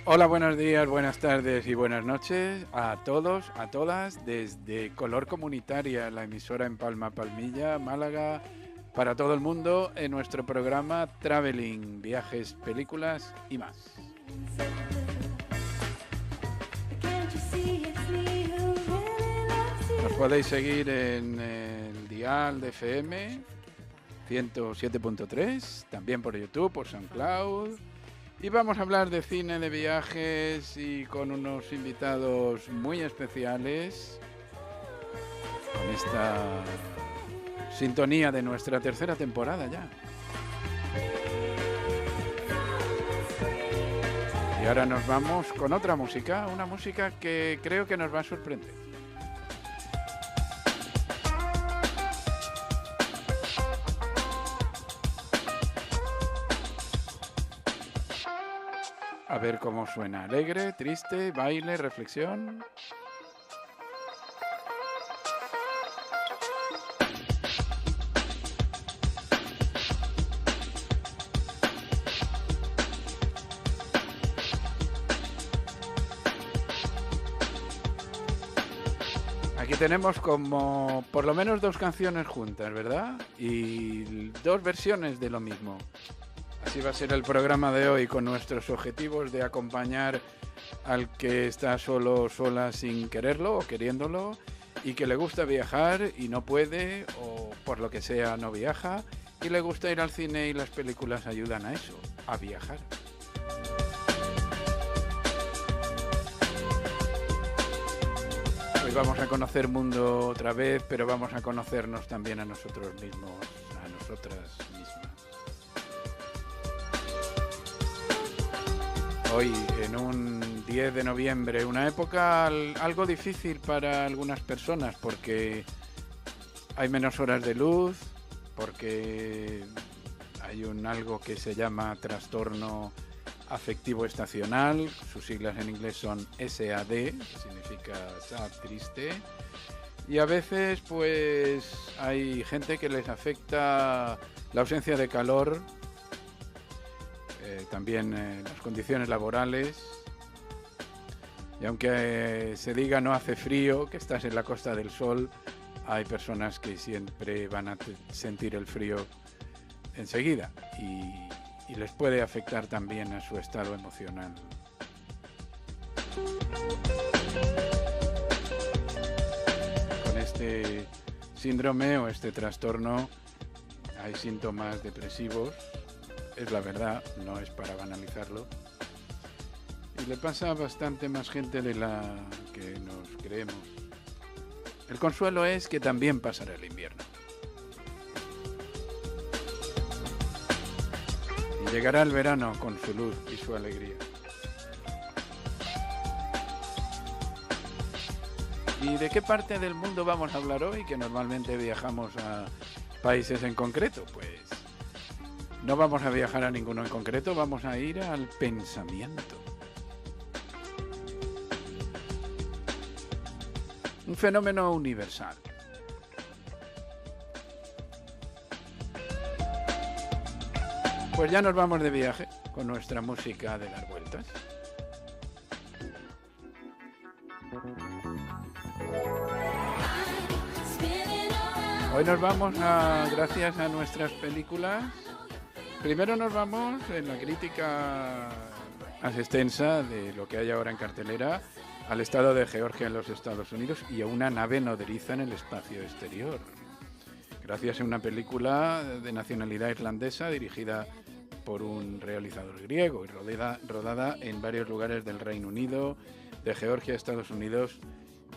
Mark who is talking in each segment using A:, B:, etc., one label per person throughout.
A: Hola, buenos días, buenas tardes y buenas noches a todos, a todas, desde Color Comunitaria, la emisora en Palma, Palmilla, Málaga, para todo el mundo, en nuestro programa Traveling, viajes, películas y más. Nos podéis seguir en el dial de FM 107.3, también por YouTube, por SoundCloud. Y vamos a hablar de cine, de viajes y con unos invitados muy especiales. Con esta sintonía de nuestra tercera temporada ya. Y ahora nos vamos con otra música, una música que creo que nos va a sorprender. A ver cómo suena. Alegre, triste, baile, reflexión. Aquí tenemos como por lo menos dos canciones juntas, ¿verdad? Y dos versiones de lo mismo. Así va a ser el programa de hoy, con nuestros objetivos de acompañar al que está solo, sola, sin quererlo o queriéndolo, y que le gusta viajar y no puede, o por lo que sea no viaja, y le gusta ir al cine y las películas ayudan a eso, a viajar. Hoy vamos a conocer mundo otra vez, pero vamos a conocernos también a nosotros mismos, a nosotras mismas. Hoy, en un 10 de noviembre, una época algo difícil para algunas personas porque hay menos horas de luz, porque hay algo que se llama trastorno afectivo estacional, sus siglas en inglés son SAD, que significa sad, triste, y a veces pues hay gente que les afecta la ausencia de calor, también las condiciones laborales, y aunque se diga no hace frío, que estás en la Costa del Sol, hay personas que siempre van a sentir el frío enseguida y les puede afectar también a su estado emocional. Con este síndrome o este trastorno hay síntomas depresivos. Es la verdad, no es para banalizarlo. Y le pasa a bastante más gente de la que nos creemos. El consuelo es que también pasará el invierno. Y llegará el verano con su luz y su alegría. ¿Y de qué parte del mundo vamos a hablar hoy? Que normalmente viajamos a países en concreto. Pues no vamos a viajar a ninguno en concreto, vamos a ir al pensamiento. Un fenómeno universal. Pues ya nos vamos de viaje con nuestra música de dar vueltas. Hoy nos vamos gracias a nuestras películas. Primero nos vamos en la crítica más extensa de lo que hay ahora en cartelera al estado de Georgia en los Estados Unidos y a una nave nodriza en el espacio exterior. Gracias a una película de nacionalidad irlandesa dirigida por un realizador griego y rodada en varios lugares del Reino Unido, de Georgia, Estados Unidos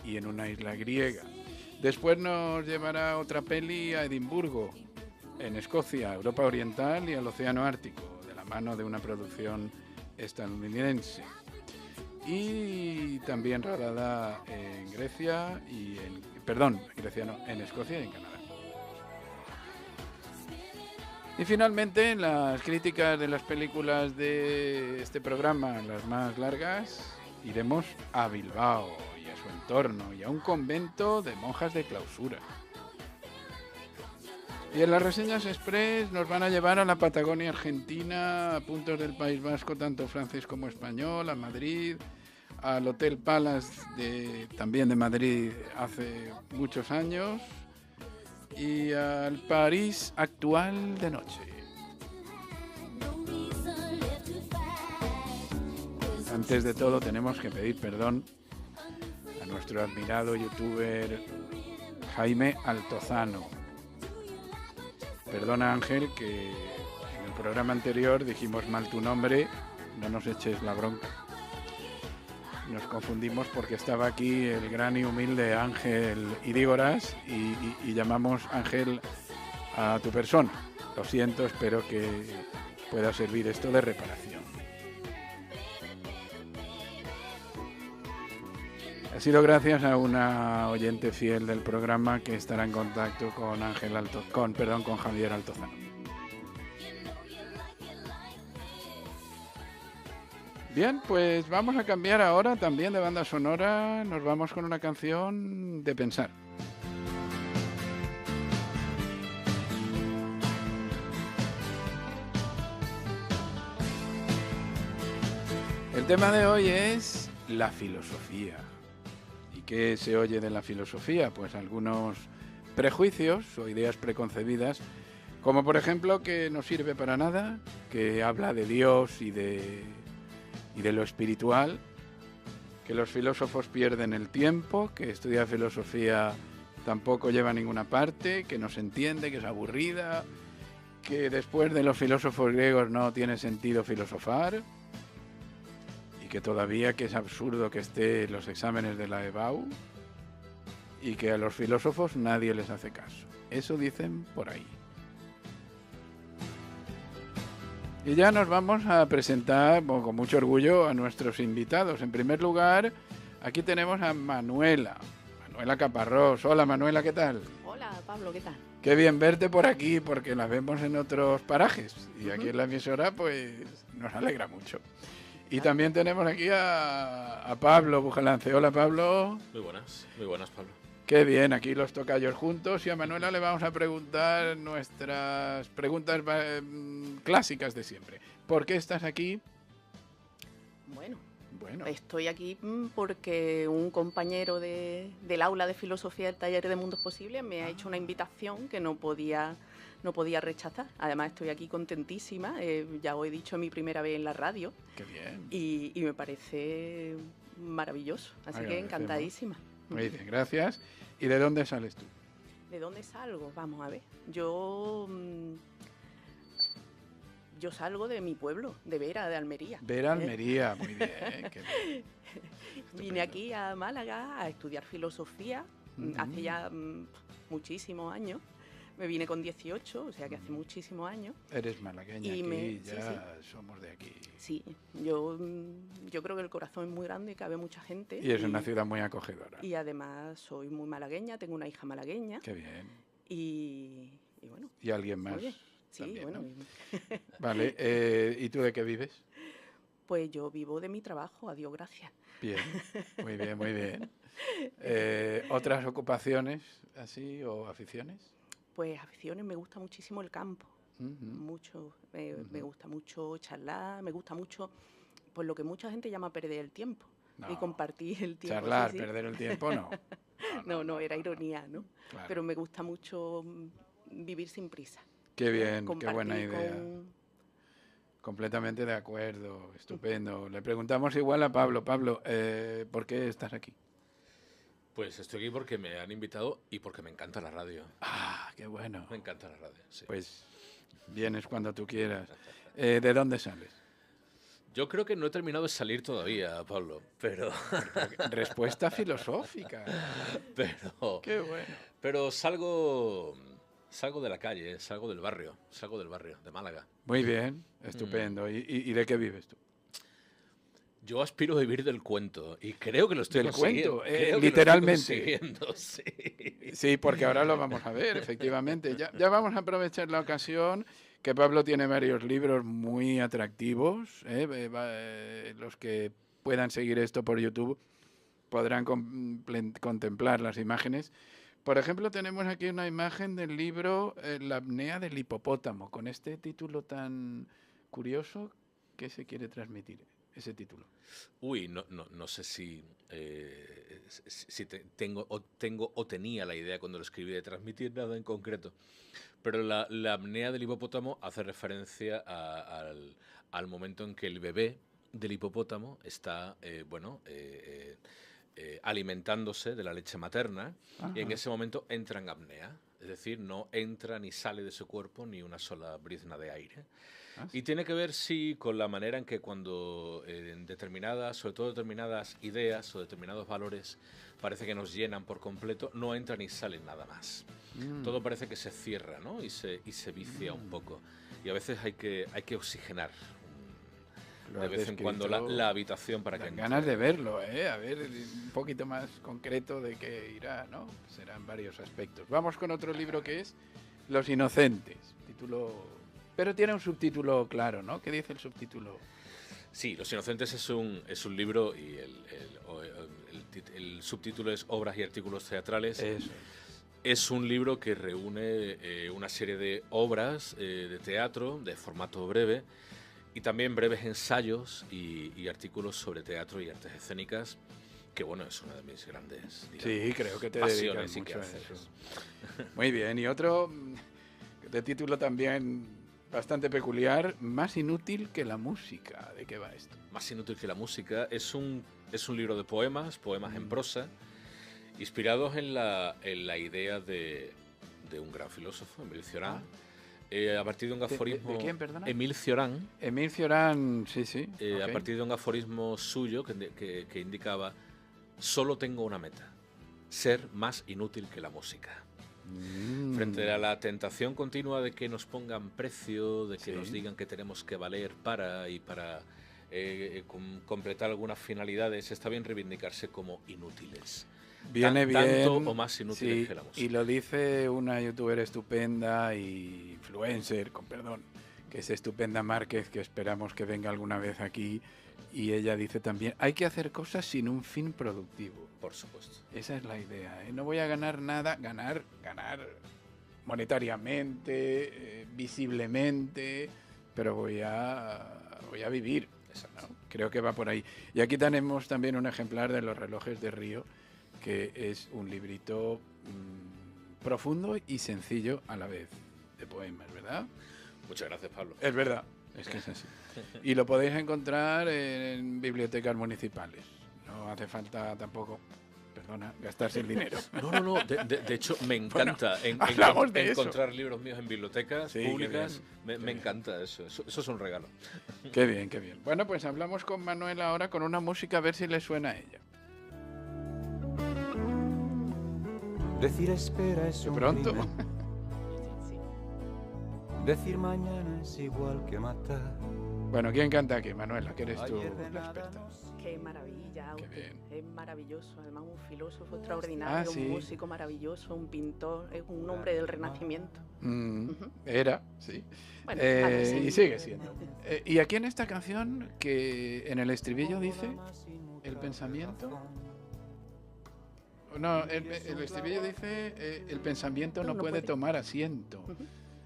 A: y en una isla griega. Después nos llevará otra peli a Edimburgo, en Escocia, Europa Oriental y al Océano Ártico, de la mano de una producción estadounidense. Y también rodada en Grecia y en Escocia y en Canadá. Y finalmente, en las críticas de las películas de este programa, las más largas, iremos a Bilbao y a su entorno y a un convento de monjas de clausura. Y en las reseñas express nos van a llevar a la Patagonia Argentina, a puntos del País Vasco, tanto francés como español, a Madrid, al Hotel Palace también de Madrid hace muchos años, y al París actual de noche. Antes de todo tenemos que pedir perdón a nuestro admirado youtuber Jaime Altozano. Perdona, Ángel, que en el programa anterior dijimos mal tu nombre, no nos eches la bronca. Nos confundimos porque estaba aquí el gran y humilde Ángel Idígoras y llamamos Ángel a tu persona. Lo siento, espero que pueda servir esto de reparación. Ha sido gracias a una oyente fiel del programa que estará en contacto con con Javier Altozano. Bien, pues vamos a cambiar ahora también de banda sonora. Nos vamos con una canción de pensar. El tema de hoy es la filosofía. ¿Qué se oye de la filosofía? Pues algunos prejuicios o ideas preconcebidas, como por ejemplo que no sirve para nada, que habla de Dios y de lo espiritual, que los filósofos pierden el tiempo, que estudiar filosofía tampoco lleva a ninguna parte, que no se entiende, que es aburrida, que después de los filósofos griegos no tiene sentido filosofar, y que todavía que es absurdo que esté los exámenes de la EBAU y que a los filósofos nadie les hace caso. Eso dicen por ahí. Y ya nos vamos a presentar con mucho orgullo a nuestros invitados. En primer lugar, aquí tenemos a Manuela Caparrós. Hola Manuela, ¿qué tal?
B: Hola Pablo, ¿qué tal?
A: Qué bien verte por aquí, porque la vemos en otros parajes y aquí en la emisora pues nos alegra mucho. Y también tenemos aquí a Pablo Bujalance. Hola, Pablo.
C: Muy buenas, Pablo.
A: Qué bien, aquí los tocayos juntos. Y a Manuela le vamos a preguntar nuestras preguntas clásicas de siempre. ¿Por qué estás aquí?
B: Bueno, estoy aquí porque un compañero del aula de filosofía del taller de Mundos Posibles me ha hecho una invitación que no podía rechazar. Además estoy aquí contentísima, ya os he dicho mi primera vez en la radio.
A: Qué bien.
B: Y me parece maravilloso, así que encantadísima.
A: Muy bien, gracias. ¿Y de dónde sales tú?
B: ¿De dónde salgo? Vamos a ver. Yo salgo de mi pueblo, de Vera, de Almería.
A: Vera, Almería, muy bien. Qué bien.
B: Vine aquí a Málaga a estudiar filosofía hace ya muchísimos años. Me vine con 18, o sea que hace muchísimos años.
A: Eres malagueña y ya somos de aquí.
B: Sí, yo creo que el corazón es muy grande y cabe mucha gente.
A: Y es una ciudad muy acogedora.
B: Y además soy muy malagueña, tengo una hija malagueña.
A: Qué bien.
B: Y bueno.
A: ¿Y alguien más?
B: Sí,
A: también,
B: bueno.
A: ¿no? Vale, ¿y tú de qué vives?
B: Pues yo vivo de mi trabajo, a Dios gracias.
A: Bien, muy bien, muy bien. ¿Otras ocupaciones así o aficiones?
B: Pues aficiones, me gusta muchísimo el campo, mucho, me gusta mucho charlar, me gusta mucho pues lo que mucha gente llama perder el tiempo y compartir el tiempo.
A: Charlar, sí. Perder el tiempo, no.
B: No, era ironía, ¿no?
A: Claro.
B: Pero me gusta mucho vivir sin prisa.
A: Qué bien, qué buena idea. Completamente de acuerdo, estupendo. Le preguntamos igual a Pablo. Pablo, ¿por qué estás aquí?
C: Pues estoy aquí porque me han invitado y porque me encanta la radio.
A: Ah, qué bueno.
C: Me encanta la radio, sí.
A: Pues vienes cuando tú quieras. ¿De dónde sales?
C: Yo creo que no he terminado de salir todavía, Pablo, pero...
A: Respuesta filosófica.
C: Pero...
A: Qué bueno.
C: Pero salgo de la calle, salgo del barrio, de Málaga.
A: Muy bien, estupendo. ¿Y de qué vives tú?
C: Yo aspiro a vivir del cuento y creo que lo estoy consiguiendo.
A: Cuento, literalmente.
C: Sí.
A: Sí, porque ahora lo vamos a ver, efectivamente. Ya vamos a aprovechar la ocasión, que Pablo tiene varios libros muy atractivos. Los que puedan seguir esto por YouTube podrán contemplar las imágenes. Por ejemplo, tenemos aquí una imagen del libro La apnea del hipopótamo, con este título tan curioso. ¿Qué se quiere transmitir ese título?
C: Uy, no sé si, tengo o tenía la idea cuando lo escribí de transmitir nada en concreto, pero la apnea del hipopótamo hace referencia al momento en que el bebé del hipopótamo está, alimentándose de la leche materna. Ajá. Y en ese momento entra en apnea, es decir, no entra ni sale de su cuerpo ni una sola brizna de aire. Y tiene que ver, sí, con la manera en que cuando sobre todo determinadas ideas o determinados valores parece que nos llenan por completo, no entra ni sale nada más. Todo parece que se cierra, ¿no? Y se vicia un poco. Y a veces hay que oxigenar de vez en cuando la habitación para que...
A: ganas de verlo, ¿eh? A ver, un poquito más concreto de qué irá, ¿no? Serán varios aspectos. Vamos con otro libro que es Los Inocentes, título... Pero tiene un subtítulo claro, ¿no? ¿Qué dice el subtítulo?
C: Sí, Los Inocentes es un libro y el subtítulo es Obras y artículos teatrales.
A: Eso.
C: Es un libro que reúne una serie de obras de teatro de formato breve y también breves ensayos y artículos sobre teatro y artes escénicas, que bueno, es una de mis grandes, digamos,
A: sí, creo que te
C: pasiones
A: dedicas mucho
C: a
A: eso. Muy bien, y otro de título también bastante peculiar, Más inútil que la música. ¿De qué va esto?
C: Más inútil que la música es un libro de poemas en prosa, inspirados en la idea de un gran filósofo, Émile Cioran. A partir de un aforismo...
A: ¿De quién, perdona?
C: Émile Cioran.
A: Émile Cioran, sí.
C: Okay. A partir de un aforismo suyo que indicaba: solo tengo una meta, ser más inútil que la música. Frente a la tentación continua de que nos pongan precio, de que nos digan que tenemos que valer para completar algunas finalidades, está bien reivindicarse como inútiles.
A: Viene bien.
C: Tanto o más inútiles que la música.
A: Y lo dice una youtuber estupenda y influencer, con perdón, que es Estupenda Márquez, que esperamos que venga alguna vez aquí. Y ella dice también, hay que hacer cosas sin un fin productivo.
C: Por supuesto.
A: Esa es la idea, ¿eh? No voy a ganar nada, ganar monetariamente, visiblemente, pero voy a vivir.
C: Exacto.
A: ¿No? Creo que va por ahí. Y aquí tenemos también un ejemplar de Los relojes de Río, que es un librito profundo y sencillo a la vez, de poemas, ¿verdad?
C: Muchas gracias, Pablo.
A: Es verdad, es que es así. Y lo podéis encontrar en bibliotecas municipales. No hace falta tampoco, perdona, gastarse el dinero.
C: No. De hecho, me encanta encontrar libros míos en bibliotecas públicas. Me encanta eso. Eso es un regalo.
A: Qué bien. Bueno, pues hablamos con Manuel ahora con una música, a ver si le suena a ella.
D: Decir espera es un
A: pronto.
D: Decir mañana es igual que matar.
A: Bueno, ¿quién canta aquí, Manuela? Que eres tú la experta.
B: Qué maravilla.
A: Qué bien.
B: Es maravilloso. Además, un filósofo extraordinario, un músico maravilloso, un pintor, es un hombre del Renacimiento.
A: Era, sí.
B: Bueno,
A: y sigue siendo. Y aquí en esta canción, que en el estribillo dice el pensamiento... No, el estribillo dice el pensamiento no puede tomar asiento.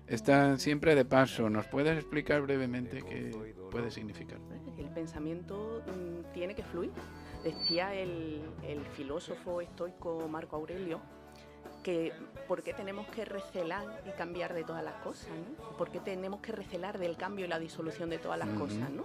A: Está siempre de paso. ¿Nos puedes explicar brevemente qué puede significar?
B: El pensamiento tiene que fluir. Decía el filósofo estoico Marco Aurelio que ¿por qué tenemos que recelar y cambiar de todas las cosas? ¿No? ¿Por qué tenemos que recelar del cambio y la disolución de todas las cosas? ¿No?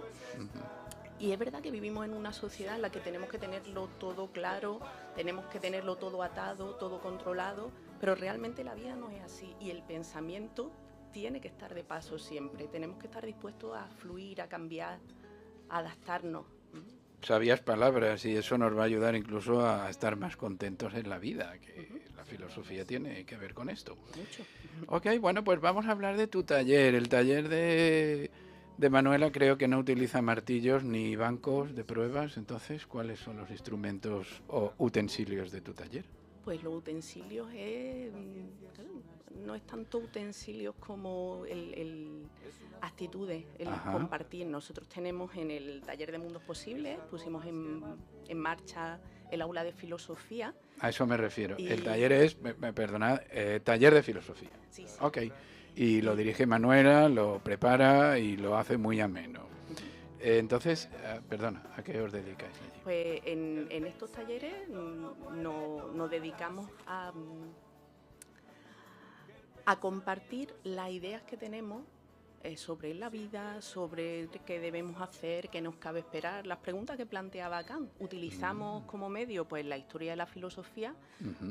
B: Y es verdad que vivimos en una sociedad en la que tenemos que tenerlo todo claro, tenemos que tenerlo todo atado, todo controlado, pero realmente la vida no es así y el pensamiento tiene que estar de paso siempre. Tenemos que estar dispuestos a fluir, a cambiar, a adaptarnos.
A: Sabias palabras, y eso nos va a ayudar incluso a estar más contentos en la vida, que la filosofía tiene que ver con esto.
B: Mucho.
A: Ok, bueno, pues vamos a hablar de tu taller. El taller de Manuela creo que no utiliza martillos ni bancos de pruebas. Entonces, ¿cuáles son los instrumentos o utensilios de tu taller?
B: Pues los utensilios no es tanto utensilios como actitudes, el compartir. Nosotros tenemos en el taller de Mundos Posibles, pusimos en marcha el aula de filosofía.
A: A eso me refiero. El taller es, perdonad, taller de filosofía.
B: Sí.
A: Ok. Y lo dirige Manuela, lo prepara y lo hace muy ameno. Entonces, perdona, ¿a qué os dedicáis allí?
B: Pues en estos talleres nos dedicamos a compartir las ideas que tenemos sobre la vida, sobre qué debemos hacer, qué nos cabe esperar, las preguntas que planteaba Kant. Utilizamos como medio pues la historia de la filosofía,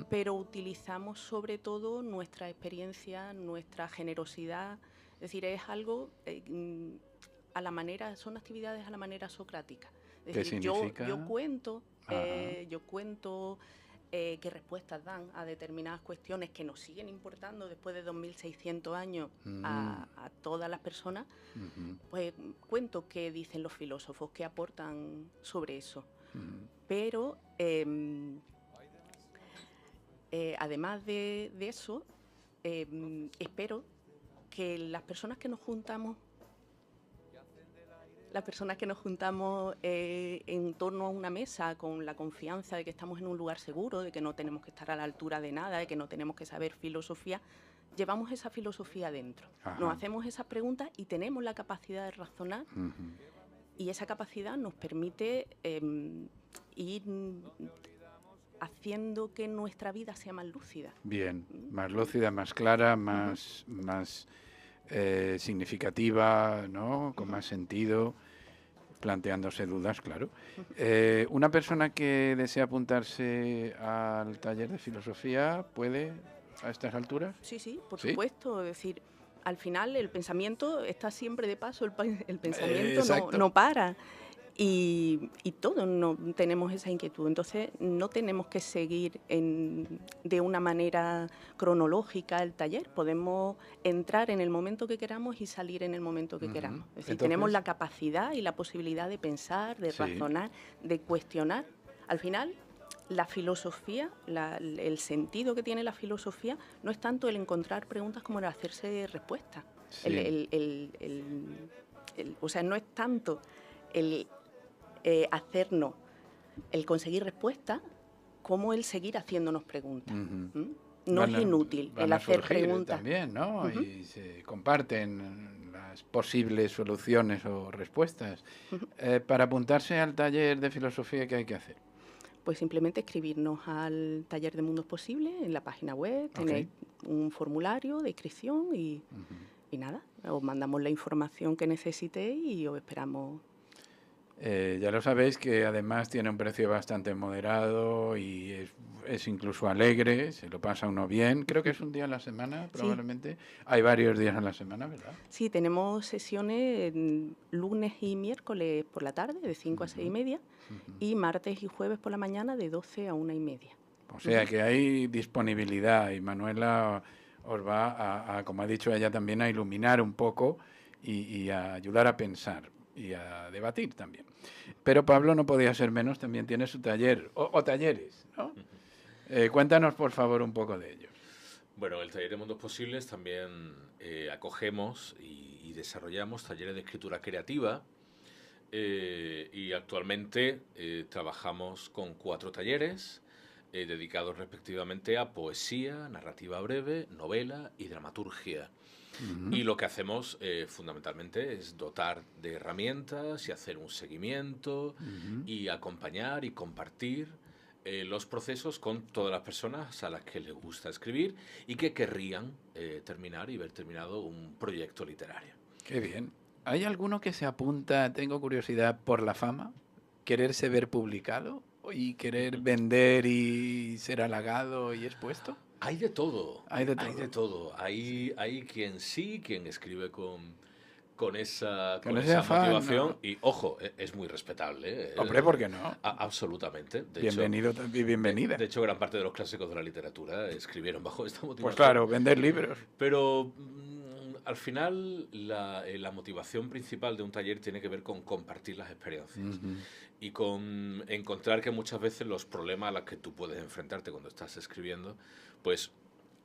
B: pero utilizamos sobre todo nuestra experiencia, nuestra generosidad. Es decir, es algo a la manera, son actividades a la manera socrática. Es decir, yo cuento qué respuestas dan a determinadas cuestiones que nos siguen importando después de 2600 años a todas las personas, pues cuento qué dicen los filósofos, qué aportan sobre eso. Pero además de eso, espero que las personas que nos juntamos en torno a una mesa con la confianza de que estamos en un lugar seguro, de que no tenemos que estar a la altura de nada, de que no tenemos que saber filosofía, llevamos esa filosofía dentro. Ajá. Nos hacemos esas preguntas y tenemos la capacidad de razonar, y esa capacidad nos permite ir haciendo que nuestra vida sea más lúcida.
A: Bien, más lúcida, más clara, más significativa, ¿no? Con más sentido, planteándose dudas, claro. Una persona que desea apuntarse al taller de filosofía, ¿puede a estas alturas?
B: Sí, por supuesto. Es decir, al final el pensamiento está siempre de paso, el pensamiento no para. Y todos no tenemos esa inquietud, entonces no tenemos que seguir de una manera cronológica el taller, podemos entrar en el momento que queramos y salir en el momento que queramos. Es decir, entonces, tenemos la capacidad y la posibilidad de pensar, de razonar, de cuestionar. Al final, la filosofía, el sentido que tiene la filosofía no es tanto el encontrar preguntas como el hacerse respuestas. Sí. O sea, no es tanto el hacernos, el conseguir respuestas, como el seguir haciéndonos preguntas. No es inútil el hacer preguntas.
A: También, ¿no? Y se comparten las posibles soluciones o respuestas. Para apuntarse al taller de filosofía, ¿qué hay que hacer?
B: Pues simplemente escribirnos al taller de Mundos Posibles en la página web, tenéis un formulario de inscripción y nada, os mandamos la información que necesitéis y os esperamos.
A: Ya lo sabéis que además tiene un precio bastante moderado y es incluso alegre, se lo pasa uno bien. Creo que es un día a la semana, probablemente. Sí. Hay varios días a la semana, ¿verdad?
B: Sí, tenemos sesiones lunes y miércoles por la tarde, de 5 a 6:30, y martes y jueves por la mañana, de 12 a 1:30.
A: O sea que hay disponibilidad y Manuela os va a, como ha dicho ella también, a iluminar un poco y a ayudar a pensar y a debatir también. Pero Pablo no podía ser menos, también tiene su taller, o talleres, ¿no? Cuéntanos, por favor, un poco de ellos.
C: Bueno, el Taller de Mundos Posibles también acogemos y desarrollamos talleres de escritura creativa, y actualmente trabajamos con 4 talleres dedicados respectivamente a poesía, narrativa breve, novela y dramaturgia. Y lo que hacemos fundamentalmente es dotar de herramientas y hacer un seguimiento y acompañar y compartir los procesos con todas las personas a las que les gusta escribir y que querrían terminar y ver terminado un proyecto literario.
A: Qué bien. ¿Hay alguno que se apunta, tengo curiosidad, por la fama? ¿Quererse ver publicado? ¿Y querer vender y ser halagado y expuesto?
C: Hay de todo. Hay de todo. Hay quien sí, quien escribe con esa motivación. ¿No? Y, ojo, es muy respetable.
A: Hombre, ¿por qué no?
C: Absolutamente.
A: Bienvenido y bienvenida.
C: De hecho, gran parte de los clásicos de la literatura escribieron bajo esta motivación.
A: Pues claro, vender libros.
C: Pero al final la motivación principal de un taller tiene que ver con compartir las experiencias y con encontrar que muchas veces los problemas a los que tú puedes enfrentarte cuando estás escribiendo, pues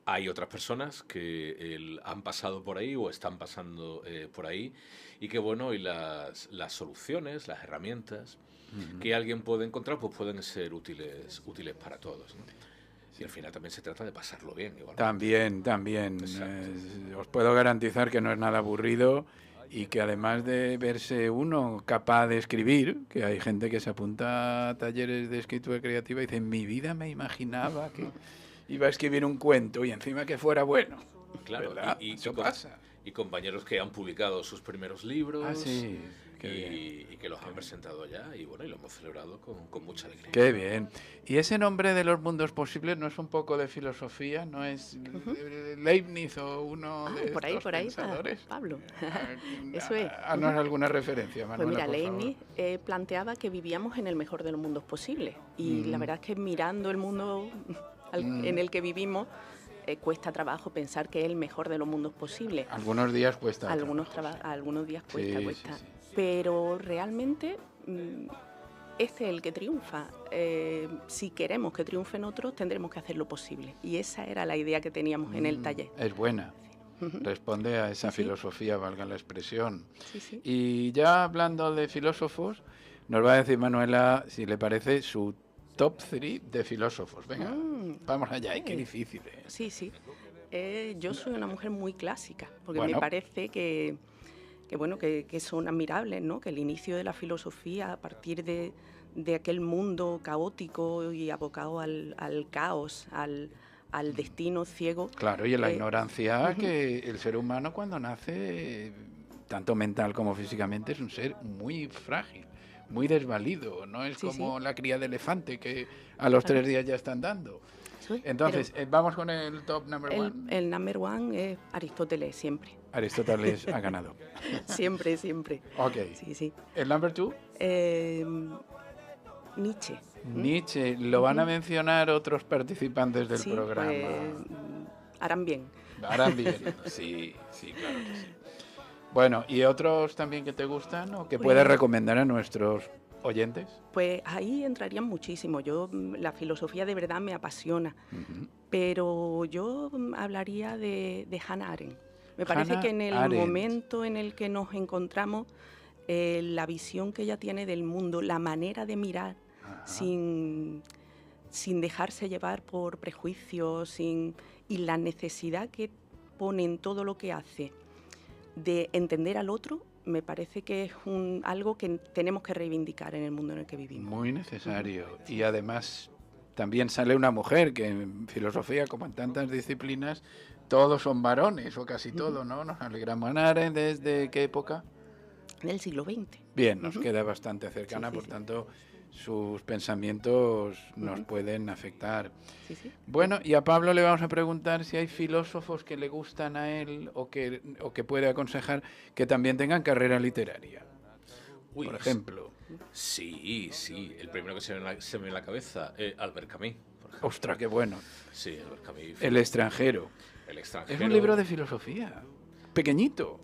C: hay otras personas que han pasado por ahí o están pasando por ahí y que bueno, y las soluciones, las herramientas que alguien puede encontrar, pues pueden ser útiles para todos, ¿no? Y al final también se trata de pasarlo bien. Igual.
A: También. Os puedo garantizar que no es nada aburrido y que además de verse uno capaz de escribir, que hay gente que se apunta a talleres de escritura creativa y dice, en mi vida me imaginaba que iba a escribir un cuento y encima que fuera bueno.
C: Claro,
A: eso pasa.
C: Y compañeros que han publicado sus primeros libros.
A: Ah, sí.
C: Y que los han presentado ya y bueno, y lo hemos celebrado con mucha alegría.
A: Qué bien. Y ese nombre de los mundos posibles no es un poco de filosofía, no es Leibniz o uno de
B: por
A: estos
B: ahí,
A: pensadores.
B: Pablo. Eso es.
A: Haznos alguna referencia, Manuela,
B: Pues mira, Leibniz planteaba que vivíamos en el mejor de los mundos posibles y la verdad es que mirando el mundo en el que vivimos cuesta trabajo pensar que es el mejor de los mundos posibles.
A: Algunos días cuesta.
B: Algunos días cuesta.
A: Sí.
B: Pero realmente este es el que triunfa. Si queremos que triunfen otros, tendremos que hacer lo posible. Y esa era la idea que teníamos en el taller.
A: Es buena. Responde a esa filosofía, valga la expresión.
B: Sí.
A: Y ya hablando de filósofos, nos va a decir Manuela, si le parece, su top 3 de filósofos. Venga, vamos allá. Qué difícil.
B: Sí. Yo soy una mujer muy clásica, porque me parece que son admirables, ¿no? Que el inicio de la filosofía, a partir de aquel mundo caótico y abocado al caos, al destino ciego.
A: Claro, y en la ignorancia que el ser humano cuando nace, tanto mental como físicamente, es un ser muy frágil, muy desvalido. No es como la cría de elefante que a los 3 días ya está andando. Entonces, vamos con el top number one.
B: El number one es Aristóteles, siempre.
A: Aristóteles ha ganado.
B: Siempre.
A: Ok.
B: Sí.
A: ¿El number two?
B: Nietzsche.
A: Nietzsche. Lo van a mencionar otros participantes del programa.
B: Pues, harán bien.
A: Sí, claro que sí. Bueno, ¿y otros también que te gustan o que puedes recomendar a nuestros oyentes?
B: Pues ahí entrarían muchísimo. La filosofía de verdad me apasiona, pero yo hablaría de Hannah Arendt. Me parece que en el momento en el que nos encontramos, la visión que ella tiene del mundo, la manera de mirar sin dejarse llevar por prejuicios y la necesidad que pone en todo lo que hace de entender al otro, me parece que es algo que tenemos que reivindicar en el mundo en el que vivimos.
A: Muy necesario. Y además también sale una mujer, que en filosofía, como en tantas disciplinas, todos son varones, o casi todos, ¿no? Nos alegramos. Hannah Arendt, ¿desde qué época?
B: Del siglo XX.
A: Bien, nos queda bastante cercana, por tanto, sus pensamientos nos pueden afectar.
B: Sí.
A: Bueno, y a Pablo le vamos a preguntar si hay filósofos que le gustan a él o que puede aconsejar que también tengan carrera literaria. Por ejemplo.
C: Sí. El primero que se me viene en la cabeza es Albert Camus.
A: ¡Ostras, qué bueno!
C: Sí, Albert Camus.
A: El extranjero. Es un libro de filosofía. Pequeñito.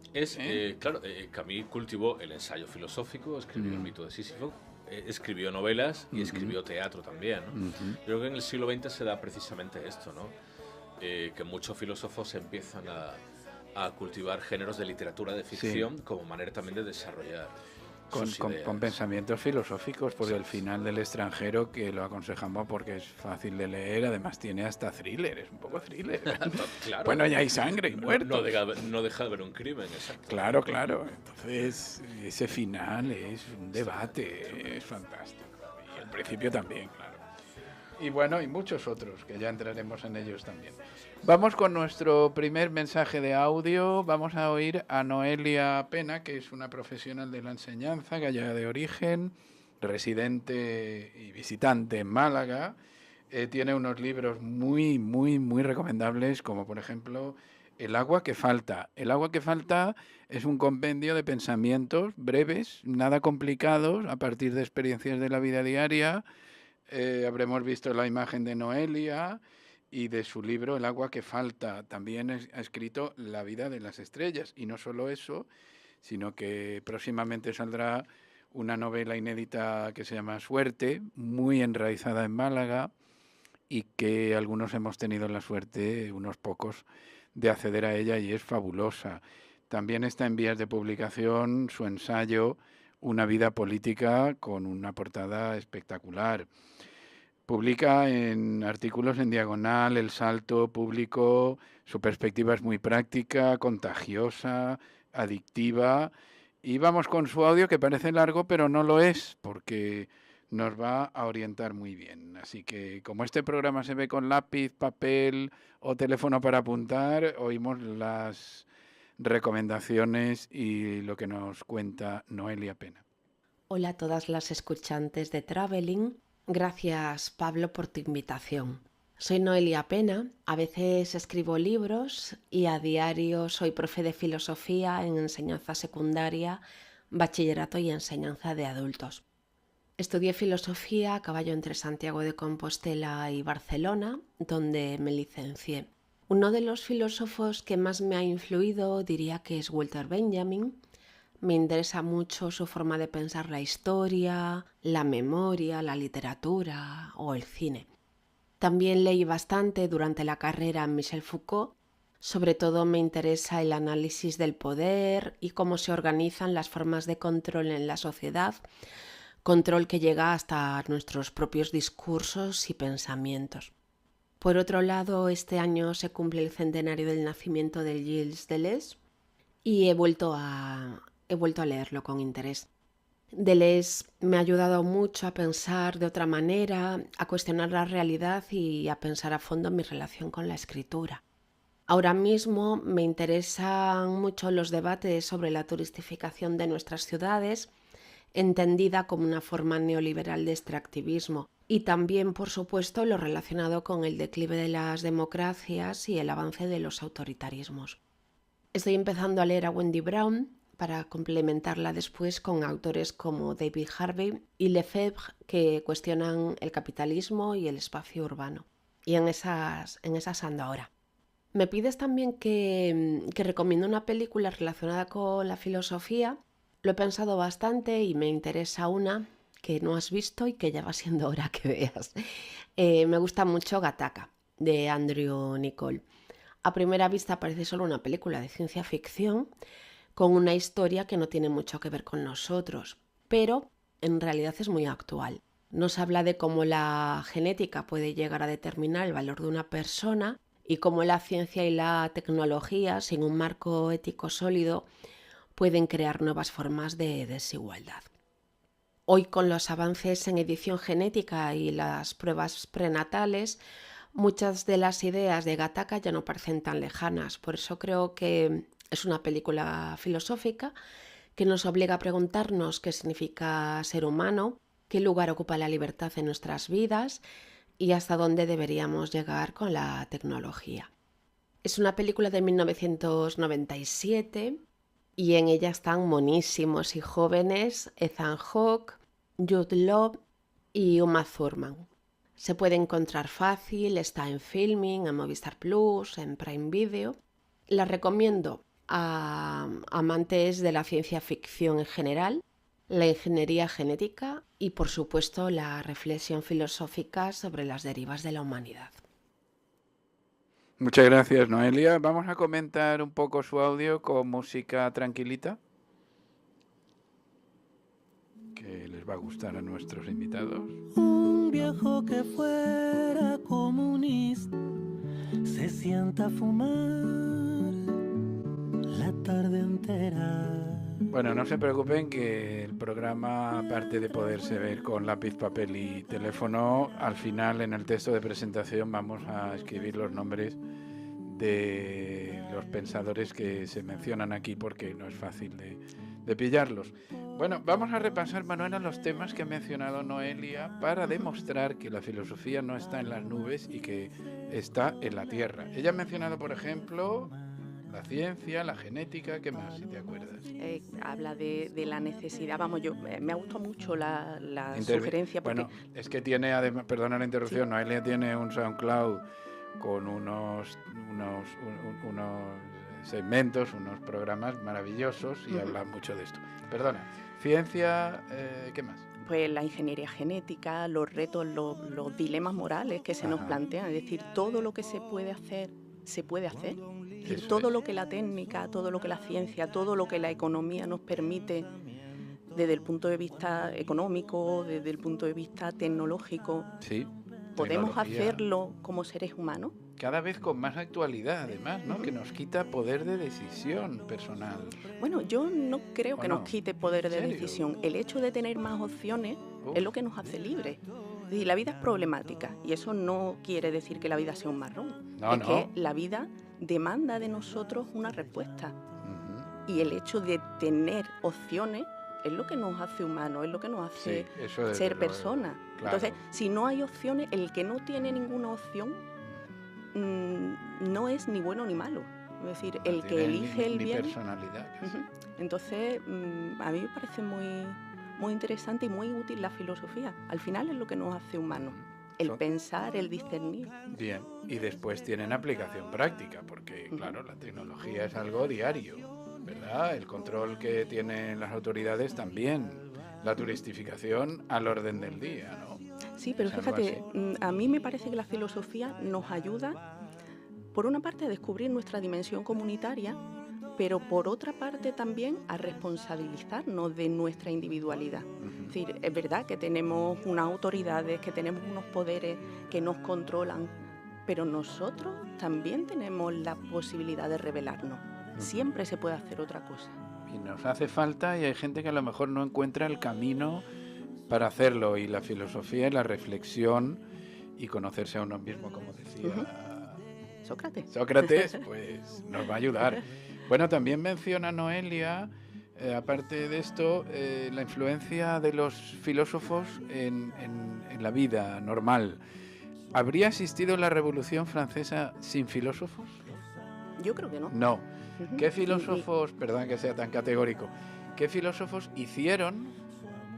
C: Claro, Camus cultivó el ensayo filosófico, escribió el mito de Sísifo, escribió novelas y escribió teatro también, ¿no? Yo creo que en el siglo XX se da precisamente esto, ¿no? Que muchos filósofos empiezan a cultivar géneros de literatura de ficción como manera también de desarrollar
A: con pensamientos filosóficos, porque al final del extranjero, que lo aconsejamos porque es fácil de leer, además tiene hasta thriller, es un poco thriller.
C: Claro.
A: Bueno, ya hay sangre y muertos.
C: No deja de haber un crimen, exacto.
A: Claro. Entonces, ese final es un debate, es fantástico. Y el principio también, claro. Y bueno, y muchos otros, que ya entraremos en ellos también. Vamos con nuestro primer mensaje de audio. Vamos a oír a Noelia Pena, que es una profesional de la enseñanza, gallega de origen, residente y visitante en Málaga. Tiene unos libros muy recomendables, como por ejemplo El agua que falta. El agua que falta es un compendio de pensamientos breves, nada complicados, a partir de experiencias de la vida diaria. Habremos visto la imagen de Noelia y de su libro El agua que falta. También ha escrito La vida de las estrellas. Y no solo eso, sino que próximamente saldrá una novela inédita que se llama Suerte, muy enraizada en Málaga y que algunos hemos tenido la suerte, unos pocos, de acceder a ella y es fabulosa. También está en vías de publicación su ensayo una vida política con una portada espectacular. Publica en artículos en Diagonal, El Salto, Público. Su perspectiva es muy práctica, contagiosa, adictiva. Y vamos con su audio, que parece largo, pero no lo es, porque nos va a orientar muy bien. Así que, como este programa se ve con lápiz, papel o teléfono para apuntar, oímos las recomendaciones y lo que nos cuenta Noelia Pena.
E: Hola a todas las escuchantes de Traveling. Gracias, Pablo, por tu invitación. Soy Noelia Pena, a veces escribo libros y a diario soy profe de filosofía en enseñanza secundaria, bachillerato y enseñanza de adultos. Estudié filosofía a caballo entre Santiago de Compostela y Barcelona, donde me licencié. Uno de los filósofos que más me ha influido diría que es Walter Benjamin. Me interesa mucho su forma de pensar la historia, la memoria, la literatura o el cine. También leí bastante durante la carrera a Michel Foucault. Sobre todo me interesa el análisis del poder y cómo se organizan las formas de control en la sociedad, control que llega hasta nuestros propios discursos y pensamientos. Por otro lado, este año se cumple el centenario del nacimiento de Gilles Deleuze y he vuelto a leerlo con interés. Deleuze me ha ayudado mucho a pensar de otra manera, a cuestionar la realidad y a pensar a fondo en mi relación con la escritura. Ahora mismo me interesan mucho los debates sobre la turistificación de nuestras ciudades, entendida como una forma neoliberal de extractivismo, y también, por supuesto, lo relacionado con el declive de las democracias y el avance de los autoritarismos. Estoy empezando a leer a Wendy Brown para complementarla después con autores como David Harvey y Lefebvre, que cuestionan el capitalismo y el espacio urbano. Y en esas ando ahora. Me pides también que recomiende una película relacionada con la filosofía. Lo he pensado bastante y me interesa una que no has visto y que ya va siendo hora que veas. Me gusta mucho Gattaca, de Andrew Niccol. A primera vista parece solo una película de ciencia ficción, con una historia que no tiene mucho que ver con nosotros, pero en realidad es muy actual. Nos habla de cómo la genética puede llegar a determinar el valor de una persona y cómo la ciencia y la tecnología, sin un marco ético sólido, pueden crear nuevas formas de desigualdad. Hoy, con los avances en edición genética y las pruebas prenatales, muchas de las ideas de Gattaca ya no parecen tan lejanas. Por eso creo que es una película filosófica que nos obliga a preguntarnos qué significa ser humano, qué lugar ocupa la libertad en nuestras vidas y hasta dónde deberíamos llegar con la tecnología. Es una película de 1997 y en ella están monísimos y jóvenes Ethan Hawke, Jude Law y Uma Thurman. Se puede encontrar fácil, está en Filming, en Movistar Plus, en Prime Video. La recomiendo a amantes de la ciencia ficción en general, la ingeniería genética y, por supuesto, la reflexión filosófica sobre las derivas de la humanidad.
A: Muchas gracias, Noelia. Vamos a comentar un poco su audio con música tranquilita, que les va a gustar a nuestros invitados.
F: Un viejo que fuera comunista se sienta a fumar la tarde entera.
A: Bueno, no se preocupen que el programa, aparte de poderse ver con lápiz, papel y teléfono, al final en el texto de presentación vamos a escribir los nombres de los pensadores que se mencionan aquí porque no es fácil de pillarlos. Bueno, vamos a repasar, Manuela, los temas que ha mencionado Noelia para demostrar que la filosofía no está en las nubes y que está en la tierra. Ella ha mencionado, por ejemplo, la ciencia, la genética, ¿qué más, si te acuerdas?
B: Habla de la necesidad, me ha gustado muo la sugerencia. Porque...
A: Bueno, es que tiene, además, perdona la interrupción, sí. Noelia tiene un SoundCloud con unos segmentos, unos programas maravillosos y habla mucho de esto. Perdona, ciencia, ¿qué más?
B: Pues la ingeniería genética, los retos, los dilemas morales que se nos plantean, es decir, todo lo que se puede hacer, se puede hacer. Es decir, todo lo que la técnica, todo lo que la ciencia, todo lo que la economía nos permite desde el punto de vista económico, desde el punto de vista tecnológico.
A: Sí.
B: ¿Podemos hacerlo como seres humanos?
A: Cada vez con más actualidad, además, ¿no? Que nos quita poder de decisión personal.
B: Bueno, yo no creo que nos quite poder de decisión. El hecho de tener más opciones es lo que nos hace libres. Es decir, la vida es problemática y eso no quiere decir que la vida sea un marrón. Que la vida demanda de nosotros una respuesta. Y el hecho de tener opciones es lo que nos hace humanos, es lo que nos hace ser personas. Claro. Entonces, si no hay opciones, el que no tiene ninguna opción no es ni bueno ni malo. Es decir, el que elige el bien...
A: personalidad.
B: Entonces, a mí me parece muy interesante y muy útil la filosofía. Al final es lo que nos hace humanos. El pensar, el discernir.
A: Bien, y después tienen aplicación práctica, porque, claro, la tecnología es algo diario, ¿verdad? El control que tienen las autoridades también, la turistificación al orden del día, ¿no?
B: Sí, pero fíjate, a mí me parece que la filosofía nos ayuda, por una parte, a descubrir nuestra dimensión comunitaria, pero por otra parte también a responsabilizarnos de nuestra individualidad. Es decir, es verdad que tenemos unas autoridades, que tenemos unos poderes que nos controlan, pero nosotros también tenemos la posibilidad de rebelarnos. Siempre se puede hacer otra cosa.
A: Y nos hace falta, y hay gente que a lo mejor no encuentra el camino para hacerlo, y la filosofía y la reflexión y conocerse a uno mismo, como decía Sócrates, pues nos va a ayudar. Bueno, también menciona Noelia, aparte de esto, la influencia de los filósofos en la vida normal. ¿Habría existido la Revolución Francesa sin filósofos?
B: Yo creo que no.
A: No. ¿Qué filósofos, perdón que sea tan categórico, qué filósofos hicieron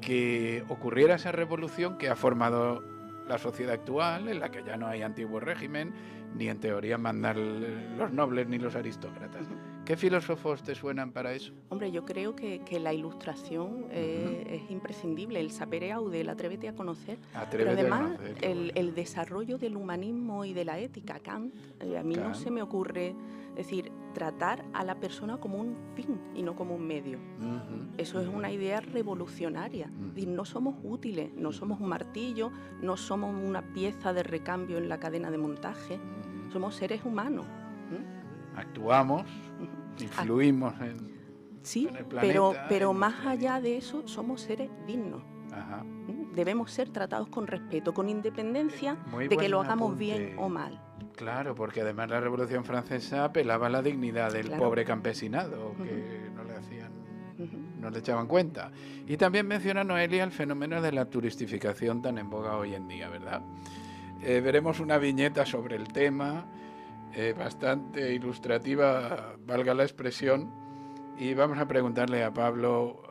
A: que ocurriera esa revolución que ha formado la sociedad actual, en la que ya no hay antiguo régimen, ni en teoría mandan los nobles ni los aristócratas? ¿Qué filósofos te suenan para eso?
B: Hombre, yo creo que la ilustración es imprescindible, el sapere aude, el atrévete a conocer. Pero además, el desarrollo del humanismo y de la ética, Kant, a mí no se me ocurre, es decir, tratar a la persona como un fin y no como un medio. Eso es una idea revolucionaria. Es decir, no somos útiles, no somos un martillo, no somos una pieza de recambio en la cadena de montaje, somos seres humanos.
A: Actuamos, influimos en el planeta.
B: Pero más allá de eso, somos seres dignos. Debemos ser tratados con respeto, con independencia de que lo hagamos bien o mal.
A: Claro, porque además la Revolución Francesa apelaba a la dignidad del pobre campesinado, que no le hacían, no le echaban cuenta. Y también menciona Noelia el fenómeno de la turistificación tan en boga hoy en día, ¿verdad? Veremos una viñeta sobre el tema, bastante ilustrativa, valga la expresión, y vamos a preguntarle a Pablo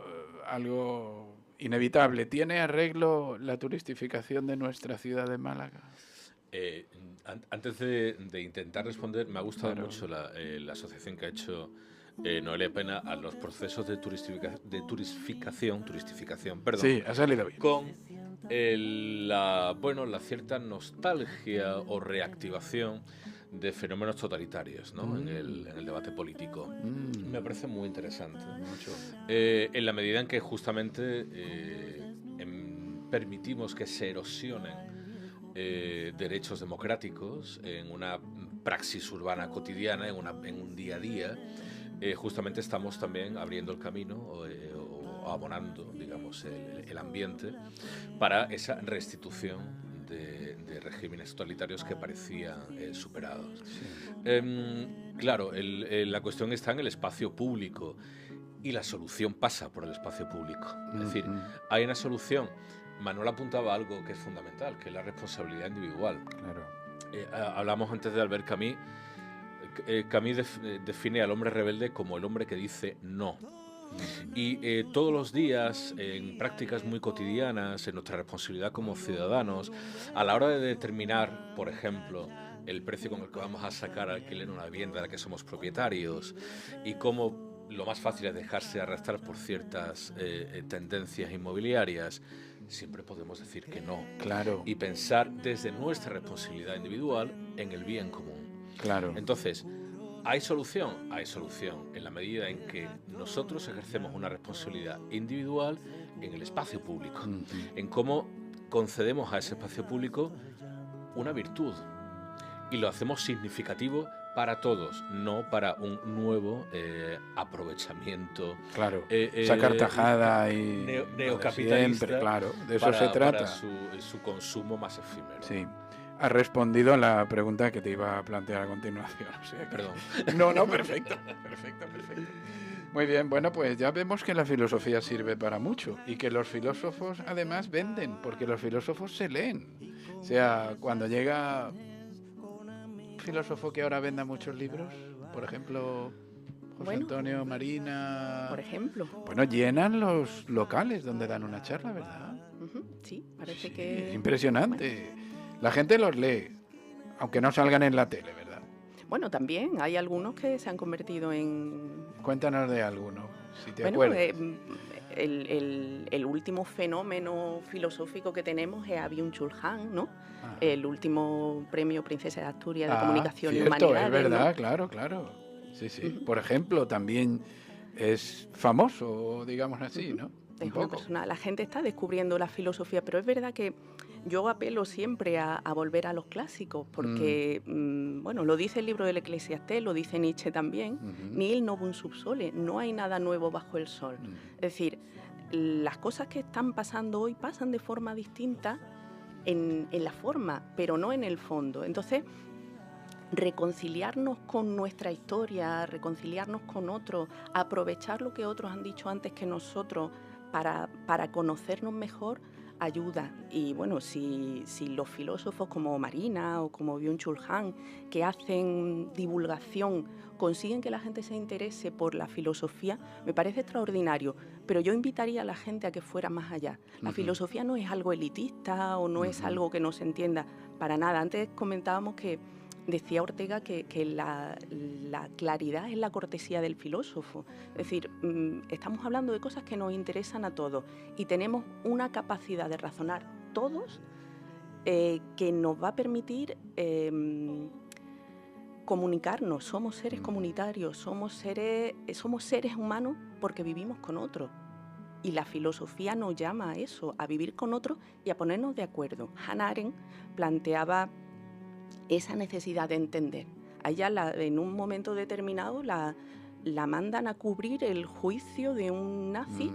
A: algo inevitable. ¿Tiene arreglo la turistificación de nuestra ciudad de Málaga?
C: Antes de intentar responder, me ha gustado mucho la asociación que ha hecho Noelia Pena a los procesos de turistificación, perdón.
A: Sí, ha salido bien.
C: Con la cierta nostalgia o reactivación de fenómenos totalitarios, ¿no? en el debate político. Me parece muy interesante. En la medida en que justamente permitimos que se erosionen derechos democráticos en una praxis urbana cotidiana, en un día a día, justamente estamos también abriendo el camino o abonando, digamos, el ambiente para esa restitución de regímenes totalitarios que parecían superados. Claro, la cuestión está en el espacio público y la solución pasa por el espacio público. Es decir, hay una solución. Manuel apuntaba algo que es fundamental, que es la responsabilidad individual.
A: Claro.
C: Hablamos antes de Albert Camus. Camus define al hombre rebelde como el hombre que dice no. Y todos los días, en prácticas muy cotidianas, en nuestra responsabilidad como ciudadanos, a la hora de determinar, por ejemplo, el precio con el que vamos a sacar alquiler una vivienda de la que somos propietarios y cómo lo más fácil es dejarse arrastrar por ciertas tendencias inmobiliarias, siempre podemos decir que no.
A: Claro.
C: Y pensar desde nuestra responsabilidad individual en el bien común.
A: Claro.
C: Entonces, ¿Hay solución? Hay solución, en la medida en que nosotros ejercemos una responsabilidad individual en el espacio público, en cómo concedemos a ese espacio público una virtud, y lo hacemos significativo para todos, no para un nuevo aprovechamiento.
A: Claro, sacar tajada y
C: neocapitalista,
A: siempre, claro, de eso se trata.
C: Para su consumo más efímero.
A: Sí. Has respondido a la pregunta que te iba a plantear a continuación. O sea que...
C: Perdón.
A: No, perfecto. Muy bien, bueno, pues ya vemos que la filosofía sirve para mucho y que los filósofos además venden, porque los filósofos se leen. O sea, cuando llega un filósofo que ahora venda muchos libros, por ejemplo, José Antonio Marina...
B: Por ejemplo.
A: Bueno, llenan los locales donde dan una charla, ¿verdad?
B: Sí, parece que...
A: Impresionante. Bueno. La gente los lee, aunque no salgan en la tele, ¿verdad?
B: Bueno, también hay algunos que se han convertido en...
A: Cuéntanos de alguno, si te acuerdas.
B: El último fenómeno filosófico que tenemos es Byung-Chul Han, ¿no? El último premio Princesa de Asturias de Comunicación y Humanidades.
A: Es verdad,
B: ¿no?
A: claro. Sí. Por ejemplo, también es famoso, digamos así, ¿no?
B: Es una persona, la gente está descubriendo la filosofía, pero es verdad que yo apelo siempre a volver a los clásicos, porque, bueno, lo dice el libro del Eclesiastés, lo dice Nietzsche también, nihil novum sub sole, no hay nada nuevo bajo el sol. Es decir, las cosas que están pasando hoy pasan de forma distinta en la forma, pero no en el fondo. Entonces, reconciliarnos con nuestra historia, reconciliarnos con otros, aprovechar lo que otros han dicho antes que nosotros para conocernos mejor, ayuda. Y bueno, si los filósofos como Marina o como Byung-Chul Han, que hacen divulgación, consiguen que la gente se interese por la filosofía, me parece extraordinario. Pero yo invitaría a la gente a que fuera más allá. La filosofía no es algo elitista o no es algo que no se entienda para nada. Antes comentábamos que decía Ortega que la claridad es la cortesía del filósofo. Es decir, estamos hablando de cosas que nos interesan a todos y tenemos una capacidad de razonar todos que nos va a permitir comunicarnos. Somos seres comunitarios, somos seres humanos porque vivimos con otros. Y la filosofía nos llama a eso, a vivir con otros y a ponernos de acuerdo. Hannah Arendt planteaba esa necesidad de entender. A ella en un momento determinado la mandan a cubrir el juicio de un nazi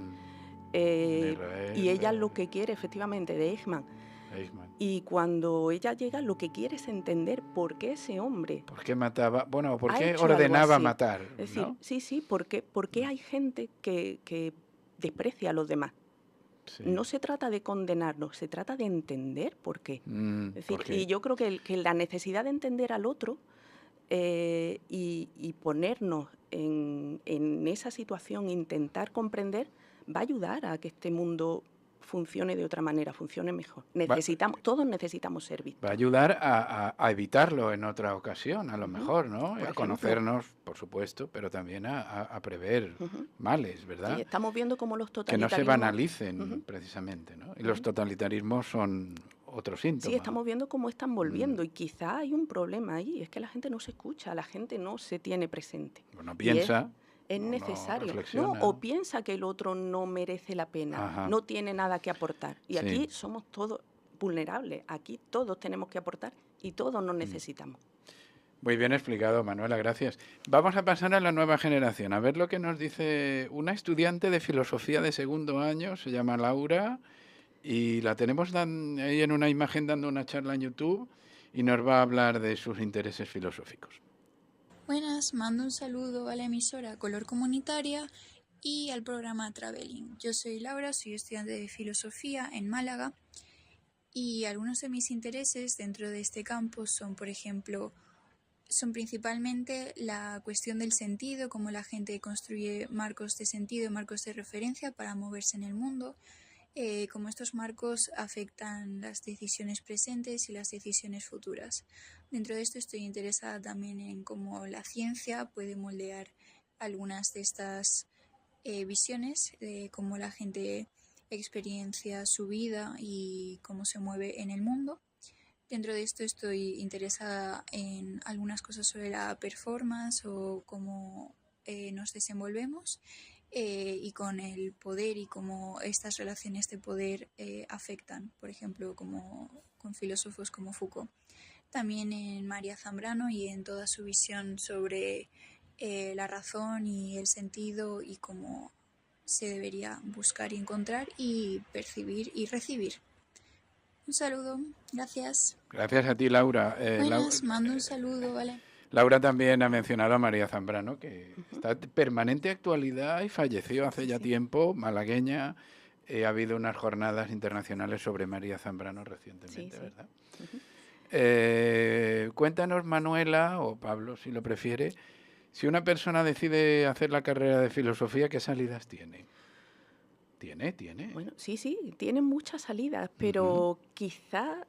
B: y ella lo que quiere, efectivamente, de Eichmann. Y cuando ella llega, lo que quiere es entender por qué ese hombre...
A: ¿Por qué mataba? Bueno, ¿por qué ordenaba matar?
B: Es decir,
A: ¿no?
B: sí, ¿por qué hay gente que desprecia a los demás? Sí. No se trata de condenarnos, se trata de entender por qué. Es decir, ¿por qué? Y yo creo que la necesidad de entender al otro y ponernos en esa situación, intentar comprender, va a ayudar a que este mundo funcione de otra manera, funcione mejor. Todos necesitamos ser vistos.
A: Va a ayudar a evitarlo en otra ocasión, a lo mejor, ¿no? A conocernos, por supuesto, pero también a prever males, ¿verdad?
B: Sí, estamos viendo cómo los totalitarismos...
A: Que no se banalicen, precisamente, ¿no? Y los totalitarismos son otro síntoma.
B: Sí, estamos viendo cómo están volviendo y quizá hay un problema ahí, es que la gente no se escucha, la gente no se tiene presente.
A: Bueno, piensa...
B: Es necesario. O piensa que el otro no merece la pena, no tiene nada que aportar. Y aquí somos todos vulnerables, aquí todos tenemos que aportar y todos nos necesitamos.
A: Muy bien explicado, Manuela, gracias. Vamos a pasar a la nueva generación, a ver lo que nos dice una estudiante de filosofía de segundo año, se llama Laura, y la tenemos ahí en una imagen dando una charla en YouTube y nos va a hablar de sus intereses filosóficos.
G: Buenas, mando un saludo a la emisora Color Comunitaria y al programa Traveling. Yo soy Laura, soy estudiante de filosofía en Málaga y algunos de mis intereses dentro de este campo son, por ejemplo, son principalmente la cuestión del sentido, cómo la gente construye marcos de sentido, marcos de referencia para moverse en el mundo, cómo estos marcos afectan las decisiones presentes y las decisiones futuras. Dentro de esto estoy interesada también en cómo la ciencia puede moldear algunas de estas visiones, de cómo la gente experiencia su vida y cómo se mueve en el mundo. Dentro de esto estoy interesada en algunas cosas sobre la performance o cómo nos desenvolvemos y con el poder y cómo estas relaciones de poder afectan, por ejemplo, como con filósofos como Foucault. También en María Zambrano y en toda su visión sobre la razón y el sentido y cómo se debería buscar y encontrar y percibir y recibir. Un saludo, gracias.
A: Gracias a ti, Laura.
G: Buenas, mando un saludo, ¿vale?
A: Laura también ha mencionado a María Zambrano, que está en permanente actualidad y falleció hace ya tiempo, malagueña. Ha habido unas jornadas internacionales sobre María Zambrano recientemente, ¿verdad? Cuéntanos, Manuela, o Pablo, si lo prefiere, si una persona decide hacer la carrera de filosofía, ¿qué salidas tiene? ¿Tiene?
B: Bueno, sí, tiene muchas salidas, pero quizá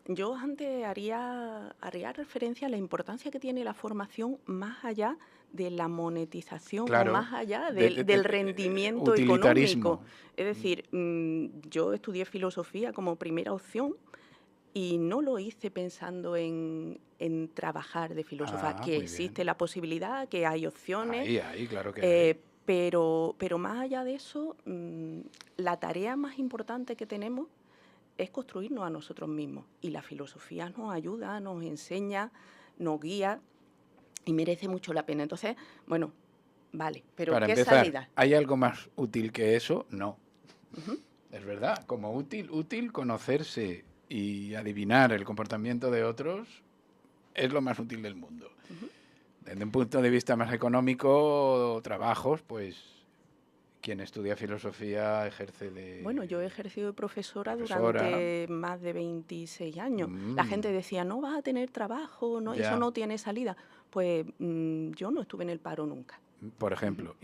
B: yo antes haría referencia a la importancia que tiene la formación más allá de la monetización,
A: claro,
B: o más allá del rendimiento económico. Es decir, yo estudié filosofía como primera opción y no lo hice pensando en trabajar de filósofa, que existe la posibilidad, que hay opciones.
A: Ahí, claro que hay.
B: Pero más allá de eso, la tarea más importante que tenemos es construirnos a nosotros mismos. Y la filosofía nos ayuda, nos enseña, nos guía y merece mucho la pena. Entonces, bueno, vale, pero
A: para
B: ¿qué
A: empezar,
B: salida?
A: ¿Hay algo más útil que eso? No. Es verdad, como útil conocerse y adivinar el comportamiento de otros es lo más útil del mundo. Desde un punto de vista más económico, trabajos, pues quien estudia filosofía ejerce de...
B: Bueno, yo he ejercido de profesora durante más de 26 años. La gente decía, no vas a tener trabajo, no, eso no tiene salida. Pues yo no estuve en el paro nunca.
A: Por ejemplo,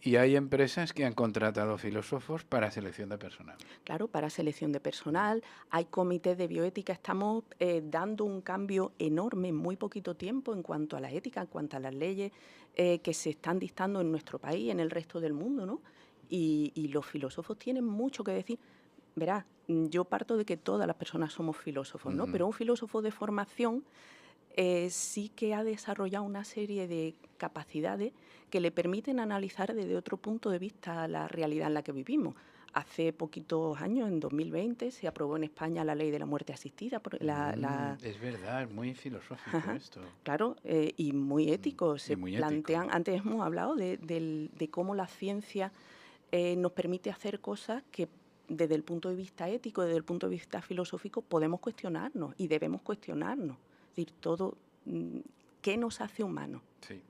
A: y hay empresas que han contratado filósofos para selección de personal.
B: Claro, para selección de personal. Hay comités de bioética. Estamos dando un cambio enorme en muy poquito tiempo en cuanto a la ética, en cuanto a las leyes que se están dictando en nuestro país y en el resto del mundo, ¿no? Y los filósofos tienen mucho que decir. Verás, yo parto de que todas las personas somos filósofos, ¿no? Pero un filósofo de formación sí que ha desarrollado una serie de capacidades que le permiten analizar desde otro punto de vista la realidad en la que vivimos. Hace poquitos años, en 2020, se aprobó en España la ley de la muerte asistida.
A: Es verdad, es muy filosófico esto.
B: Claro, y muy ético. Se plantean, antes hemos hablado de cómo la ciencia nos permite hacer cosas que desde el punto de vista ético, desde el punto de vista filosófico, podemos cuestionarnos y debemos cuestionarnos. Es decir, todo, ¿qué nos hace humanos?
A: Sí.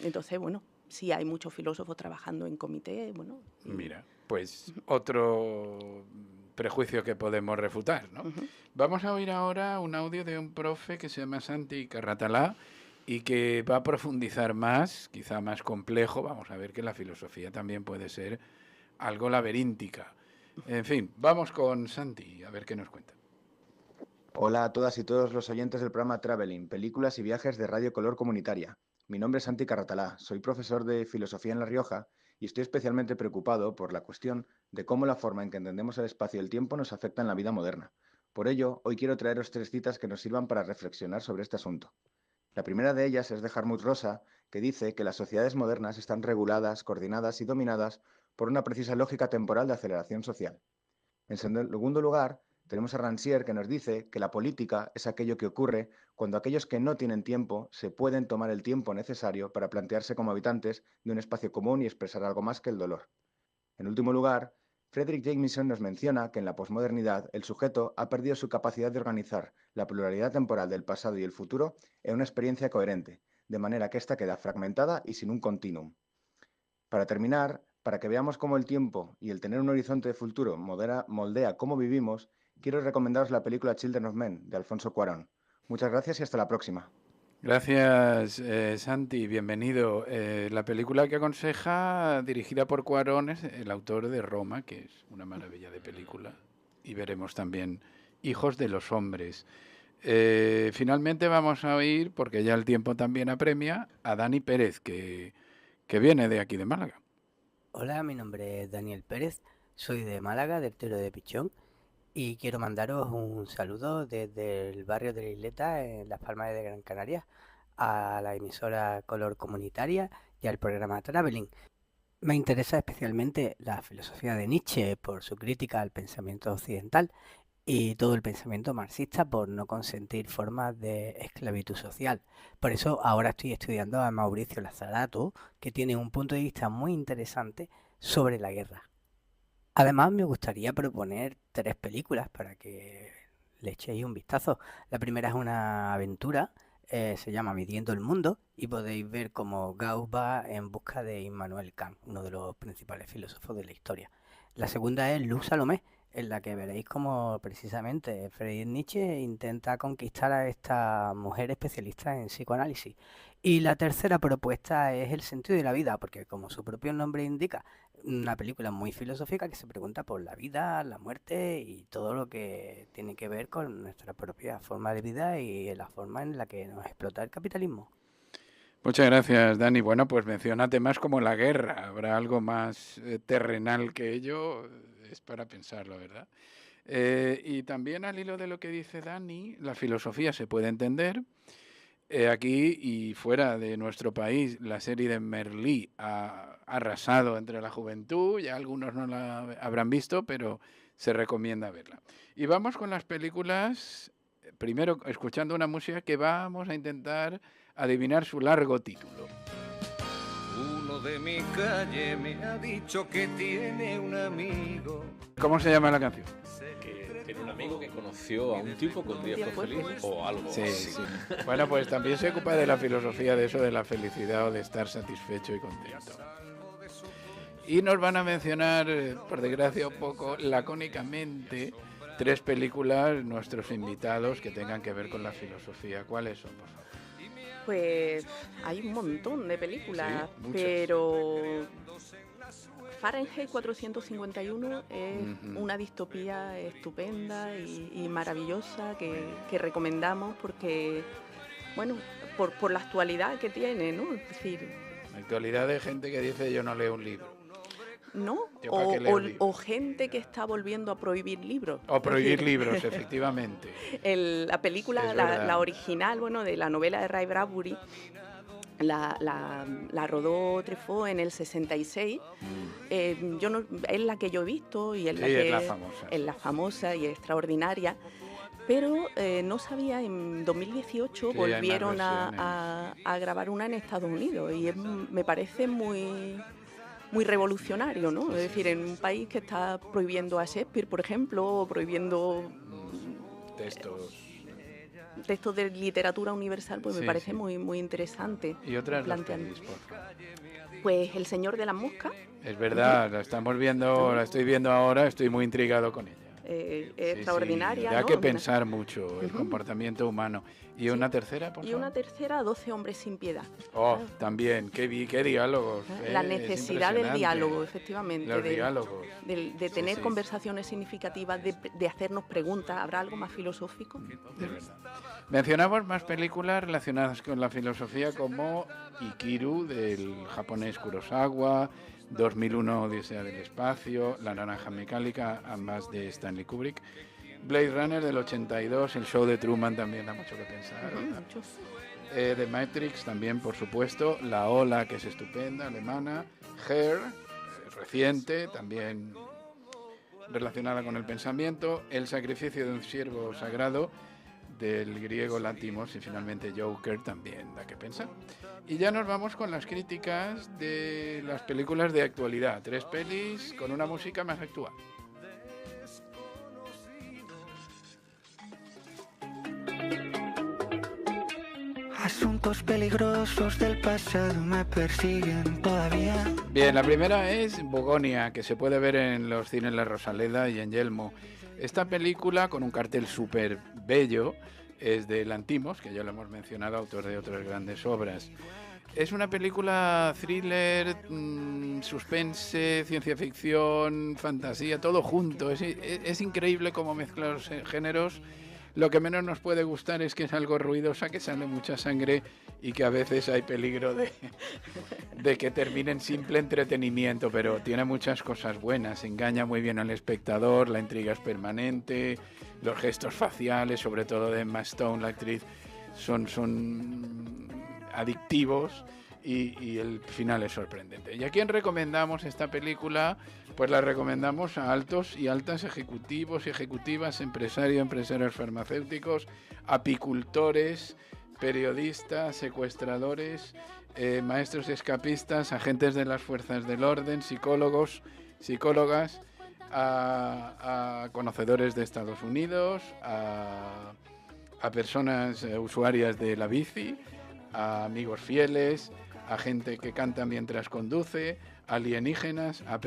B: Entonces, bueno, sí hay muchos filósofos trabajando en comité, bueno.
A: Mira, pues otro prejuicio que podemos refutar, ¿no? Vamos a oír ahora un audio de un profe que se llama Santi Carratalá y que va a profundizar más, quizá más complejo. Vamos a ver que la filosofía también puede ser algo laberíntica. En fin, vamos con Santi a ver qué nos cuenta.
H: Hola a todas y todos los oyentes del programa Traveling, películas y viajes de Radio Color Comunitaria. Mi nombre es Santi Carratalá, soy profesor de Filosofía en La Rioja y estoy especialmente preocupado por la cuestión de cómo la forma en que entendemos el espacio y el tiempo nos afecta en la vida moderna. Por ello, hoy quiero traeros 3 citas que nos sirvan para reflexionar sobre este asunto. La primera de ellas es de Hartmut Rosa, que dice que las sociedades modernas están reguladas, coordinadas y dominadas por una precisa lógica temporal de aceleración social. En segundo lugar, tenemos a Rancière, que nos dice que la política es aquello que ocurre cuando aquellos que no tienen tiempo se pueden tomar el tiempo necesario para plantearse como habitantes de un espacio común y expresar algo más que el dolor. En último lugar, Frederick Jameson nos menciona que en la posmodernidad el sujeto ha perdido su capacidad de organizar la pluralidad temporal del pasado y el futuro en una experiencia coherente, de manera que ésta queda fragmentada y sin un continuum. Para terminar, para que veamos cómo el tiempo y el tener un horizonte de futuro moldea cómo vivimos, quiero recomendaros la película Children of Men, de Alfonso Cuarón. Muchas gracias y hasta la próxima.
A: Gracias, Santi, bienvenido. La película que aconseja, dirigida por Cuarón, es el autor de Roma, que es una maravilla de película. Y veremos también Hijos de los Hombres. Finalmente vamos a oír, porque ya el tiempo también apremia, a Dani Pérez, que viene de aquí de Málaga.
I: Hola, mi nombre es Daniel Pérez, soy de Málaga, del Tero de Pichón, y quiero mandaros un saludo desde el barrio de la Isleta, en Las Palmas de Gran Canaria, a la emisora Color Comunitaria y al programa Traveling. Me interesa especialmente la filosofía de Nietzsche por su crítica al pensamiento occidental y todo el pensamiento marxista por no consentir formas de esclavitud social. Por eso ahora estoy estudiando a Mauricio Lazarato, que tiene un punto de vista muy interesante sobre la guerra. Además, me gustaría proponer 3 películas para que le echéis un vistazo. La primera es una aventura, se llama Midiendo el Mundo, y podéis ver cómo Gauss va en busca de Immanuel Kant, uno de los principales filósofos de la historia. La segunda es Luz Salomé, en la que veréis cómo precisamente Friedrich Nietzsche intenta conquistar a esta mujer especialista en psicoanálisis. Y la tercera propuesta es El sentido de la vida, porque como su propio nombre indica, una película muy filosófica que se pregunta por la vida, la muerte y todo lo que tiene que ver con nuestra propia forma de vida y la forma en la que nos explota el capitalismo.
A: Muchas gracias, Dani. Bueno, pues menciona temas como la guerra. ¿Habrá algo más terrenal que ello? Es para pensarlo, ¿verdad? Y también al hilo de lo que dice Dani, la filosofía se puede entender. Aquí y fuera de nuestro país, la serie de Merlí ha arrasado entre la juventud, ya algunos no la habrán visto, pero se recomienda verla. Y vamos con las películas, primero escuchando una música que vamos a intentar adivinar su largo título.
D: Uno de mi calle me ha dicho que tiene un amigo.
A: ¿Cómo se llama la canción?
C: Que tiene un amigo que conoció a un tipo que un día fue feliz o algo así.
A: Sí. Bueno, pues también se ocupa de la filosofía de eso, de la felicidad o de estar satisfecho y contento. Y nos van a mencionar, por desgracia un poco lacónicamente, 3 películas nuestros invitados que tengan que ver con la filosofía. ¿Cuáles son, por favor?
B: Pues hay un montón de películas,
A: sí,
B: pero Fahrenheit 451 es una distopía estupenda y maravillosa que recomendamos porque, bueno, por la actualidad que tiene, ¿no? Es decir,
A: la actualidad de gente que dice yo no leo un libro.
B: ¿No? O gente que está volviendo a prohibir libros.
A: O prohibir libros, efectivamente.
B: La película, la original, bueno, de la novela de Ray Bradbury, la rodó Truffaut en el 66. Es la que yo he visto y es la famosa y extraordinaria. Pero no sabía, en 2018 volvieron a grabar una en Estados Unidos y me parece muy revolucionario, ¿no? Es decir, en un país que está prohibiendo a Shakespeare, por ejemplo, o prohibiendo textos de literatura universal, pues me parece muy interesante.
A: ¿Y otras pelis, por favor?
B: Pues El Señor de las Moscas.
A: Es verdad, la estoy viendo ahora, estoy muy intrigado con ella.
B: Es extraordinaria,
A: da
B: ¿no?
A: que pensar mucho el comportamiento humano. ¿Y una tercera, por favor?
B: Y una tercera, 12 hombres sin piedad.
A: Oh, también, qué diálogos.
B: La necesidad del diálogo, efectivamente.
A: Los diálogos.
B: De tener conversaciones significativas, de hacernos preguntas. ¿Habrá algo más filosófico?
A: De verdad. Mencionamos más películas relacionadas con la filosofía como Ikiru, del japonés Kurosawa, 2001 Odisea del espacio, La naranja mecánica, ambas de Stanley Kubrick, Blade Runner del 82, El show de Truman también da mucho que pensar. The Matrix también, por supuesto, La ola, que es estupenda, alemana, Hair, reciente, también relacionada con el pensamiento, El sacrificio de un ciervo sagrado, del griego Lanthimos, y finalmente Joker también da que pensar. Y ya nos vamos con las críticas de las películas de actualidad. 3 pelis con una música más actual.
F: Asuntos peligrosos del pasado me persiguen todavía.
A: Bien, la primera es Bugonia, que se puede ver en los cines La Rosaleda y en Yelmo. Esta película, con un cartel súper bello, es de Lanthimos, que ya lo hemos mencionado, autor de otras grandes obras. Es una película thriller, suspense, ciencia ficción, fantasía, todo junto. Es increíble cómo mezcla los géneros Lo que menos nos puede gustar es que es algo ruidosa, que sale mucha sangre y que a veces hay peligro de que termine en simple entretenimiento, pero tiene muchas cosas buenas, engaña muy bien al espectador, la intriga es permanente, los gestos faciales, sobre todo de Emma Stone, la actriz, son adictivos y el final es sorprendente. ¿Y a quién recomendamos esta película? Pues la recomendamos a altos y altas ejecutivos y ejecutivas, empresarios farmacéuticos, apicultores, periodistas, secuestradores, maestros escapistas, agentes de las fuerzas del orden, psicólogos, psicólogas, a conocedores de Estados Unidos, a personas usuarias de la bici, a amigos fieles, a gente que canta mientras conduce, a alienígenas, a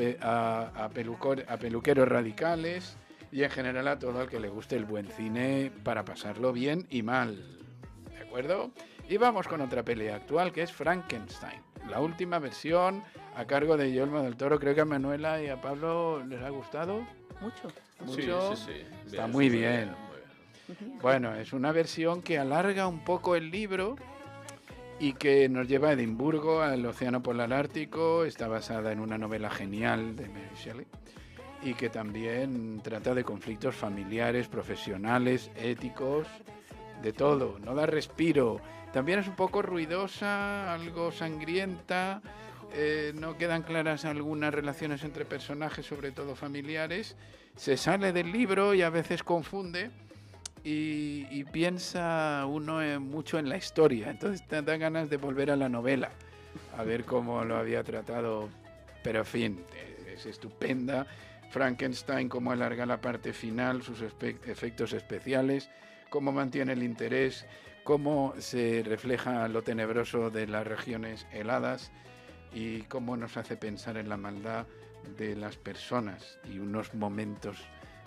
A: peluqueros radicales y en general a todo el que le guste el buen cine para pasarlo bien y mal. ¿De acuerdo? Y vamos con otra peli actual que es Frankenstein, la última versión a cargo de Guillermo del Toro. Creo que a Manuela y a Pablo les ha gustado. Mucho.
C: Sí.
A: Está muy bien. Bueno, es una versión que alarga un poco el libro y que nos lleva a Edimburgo, al Océano Polar Ártico. Está basada en una novela genial de Mary Shelley y que también trata de conflictos familiares, profesionales, éticos, de todo. No da respiro. También es un poco ruidosa, algo sangrienta, no quedan claras algunas relaciones entre personajes, sobre todo familiares. Se sale del libro y a veces confunde. Y piensa uno mucho en la historia, entonces te da ganas de volver a la novela, a ver cómo lo había tratado, pero en fin, es estupenda. Frankenstein, cómo alarga la parte final, sus efectos especiales, cómo mantiene el interés, cómo se refleja lo tenebroso de las regiones heladas y cómo nos hace pensar en la maldad de las personas, y unos momentos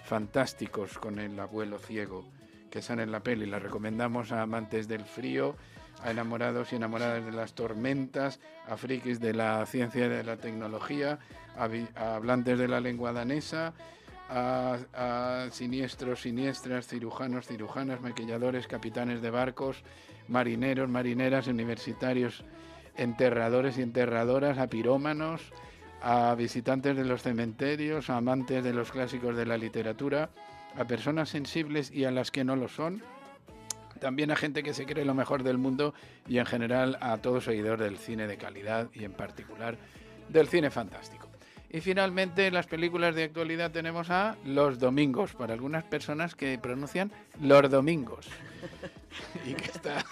A: fantásticos con el abuelo ciego que sale en la peli. La recomendamos a amantes del frío, a enamorados y enamoradas de las tormentas, a frikis de la ciencia y de la tecnología, a hablantes de la lengua danesa, a siniestros, siniestras, cirujanos, cirujanas, maquilladores, capitanes de barcos, marineros, marineras, universitarios, enterradores y enterradoras, a pirómanos, a visitantes de los cementerios, a amantes de los clásicos de la literatura, a personas sensibles y a las que no lo son, también a gente que se cree lo mejor del mundo y en general a todo seguidor del cine de calidad y en particular del cine fantástico. Y finalmente en las películas de actualidad tenemos a Los Domingos, para algunas personas que pronuncian Los Domingos, y que está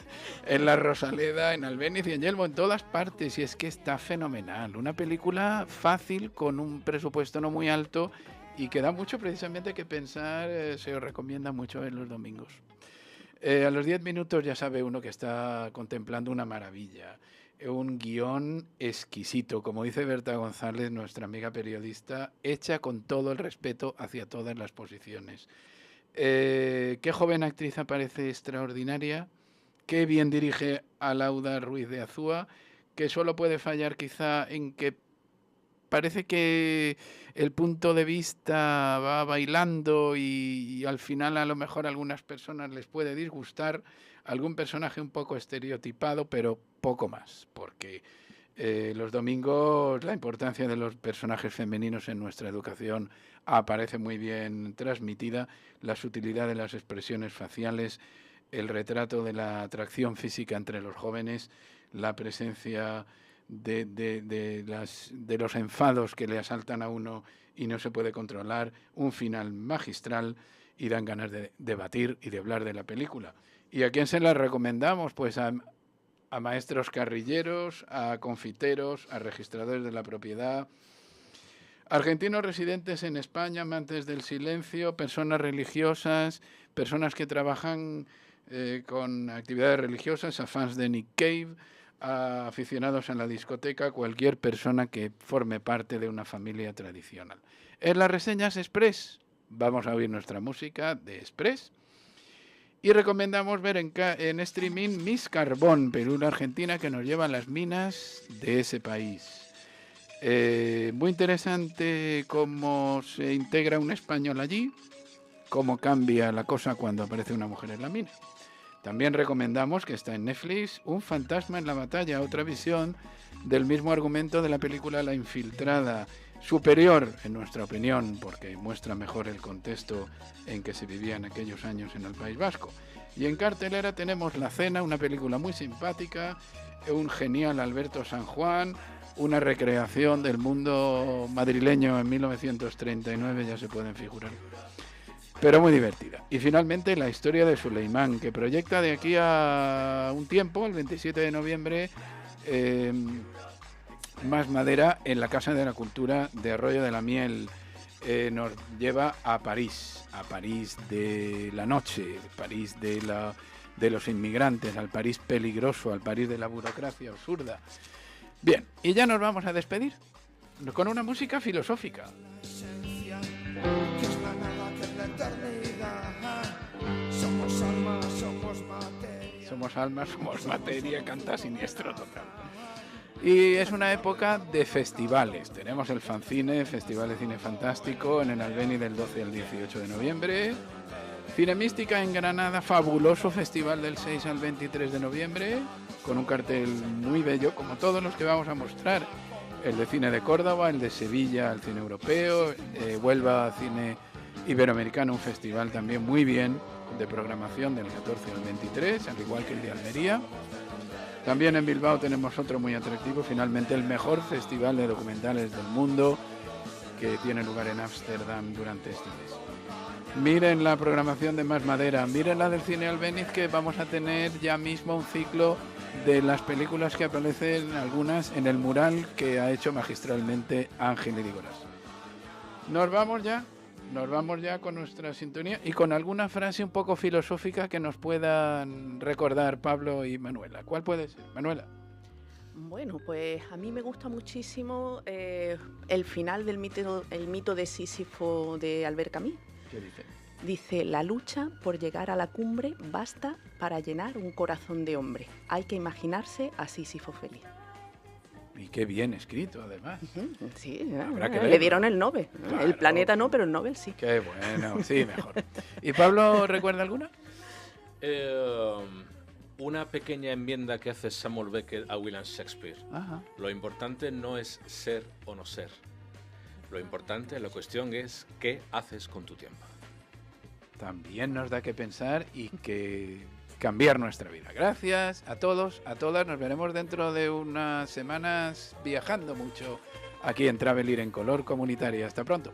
A: en la Rosaleda, en Albéniz y en Yelmo, en todas partes, y es que está fenomenal. Una película fácil, con un presupuesto no muy alto, y que da mucho precisamente que pensar. Se os recomienda mucho en Los Domingos. A los 10 minutos ya sabe uno que está contemplando una maravilla, un guión exquisito, como dice Berta González, nuestra amiga periodista, hecha con todo el respeto hacia todas las posiciones. Qué joven actriz aparece extraordinaria, qué bien dirige a Lauda Ruiz de Azúa, que solo puede fallar quizá en que parece que el punto de vista va bailando y al final a lo mejor a algunas personas les puede disgustar algún personaje un poco estereotipado, pero poco más, porque Los Domingos, la importancia de los personajes femeninos en nuestra educación aparece muy bien transmitida, la sutilidad de las expresiones faciales, el retrato de la atracción física entre los jóvenes, la presencia de los enfados que le asaltan a uno y no se puede controlar, un final magistral, y dan ganas de debatir y de hablar de la película. ¿Y a quién se la recomendamos? Pues a maestros carrilleros, a confiteros, a registradores de la propiedad, argentinos residentes en España, amantes del silencio, personas religiosas, personas que trabajan con actividades religiosas, a fans de Nick Cave, a aficionados a la discoteca, cualquier persona que forme parte de una familia tradicional. En las reseñas Express vamos a oír nuestra música de Express y recomendamos ver en streaming Miss Carbón, película argentina que nos lleva a las minas de ese país. Muy interesante cómo se integra un español allí, cómo cambia la cosa cuando aparece una mujer en la mina. También recomendamos, que está en Netflix, Un fantasma en la batalla, otra visión del mismo argumento de la película La infiltrada, superior en nuestra opinión porque muestra mejor el contexto en que se vivía en aquellos años en el País Vasco. Y en cartelera tenemos La cena, una película muy simpática, un genial Alberto San Juan, una recreación del mundo madrileño en 1939, ya se pueden figurar, pero muy divertida. Y finalmente La historia de Suleimán, que proyecta de aquí a un tiempo, el 27 de noviembre, Más Madera en la Casa de la Cultura de Arroyo de la Miel. Nos lleva a París de la noche, París de los inmigrantes, al París peligroso, al París de la burocracia absurda. Bien, y ya nos vamos a despedir con una música filosófica. Somos almas, somos materia, canta Siniestro Total. Y es una época de festivales. Tenemos el Fancine, Festival de Cine Fantástico, en el Albéniz del 12 al 18 de noviembre. Cine Mística en Granada, fabuloso festival del 6 al 23 de noviembre, con un cartel muy bello, como todos los que vamos a mostrar. El de Cine de Córdoba, el de Sevilla, el Cine Europeo, Huelva, Cine Iberoamericano, un festival también muy bien, de programación del 14 al 23, al igual que el de Almería. También en Bilbao tenemos otro muy atractivo, finalmente el mejor festival de documentales del mundo, que tiene lugar en Ámsterdam durante este mes. Miren la programación de Más Madera, miren la del Cine Albéniz, que vamos a tener ya mismo un ciclo de las películas que aparecen algunas en el mural que ha hecho magistralmente Ángel Irigoras. Nos vamos ya con nuestra sintonía y con alguna frase un poco filosófica que nos puedan recordar Pablo y Manuela. ¿Cuál puede ser, Manuela?
B: Bueno, pues a mí me gusta muchísimo el final del mito de Sísifo de Albert Camus.
A: ¿Qué dice?
B: Dice: la lucha por llegar a la cumbre basta para llenar un corazón de hombre. Hay que imaginarse a Sísifo feliz.
A: Y qué bien escrito, además.
B: Sí,
A: le
B: dieron el Nobel. Claro. El planeta no, pero el Nobel sí.
A: Qué bueno, sí, mejor. ¿Y Pablo recuerda alguna?
C: Una pequeña enmienda que hace Samuel Beckett a William Shakespeare.
A: Ajá.
C: Lo importante no es ser o no ser. Lo importante, la cuestión es qué haces con tu tiempo.
A: También nos da que pensar y que cambiar nuestra vida. Gracias a todos, a todas. Nos veremos dentro de unas semanas viajando mucho aquí en Traveling en Color Comunitaria. Hasta pronto.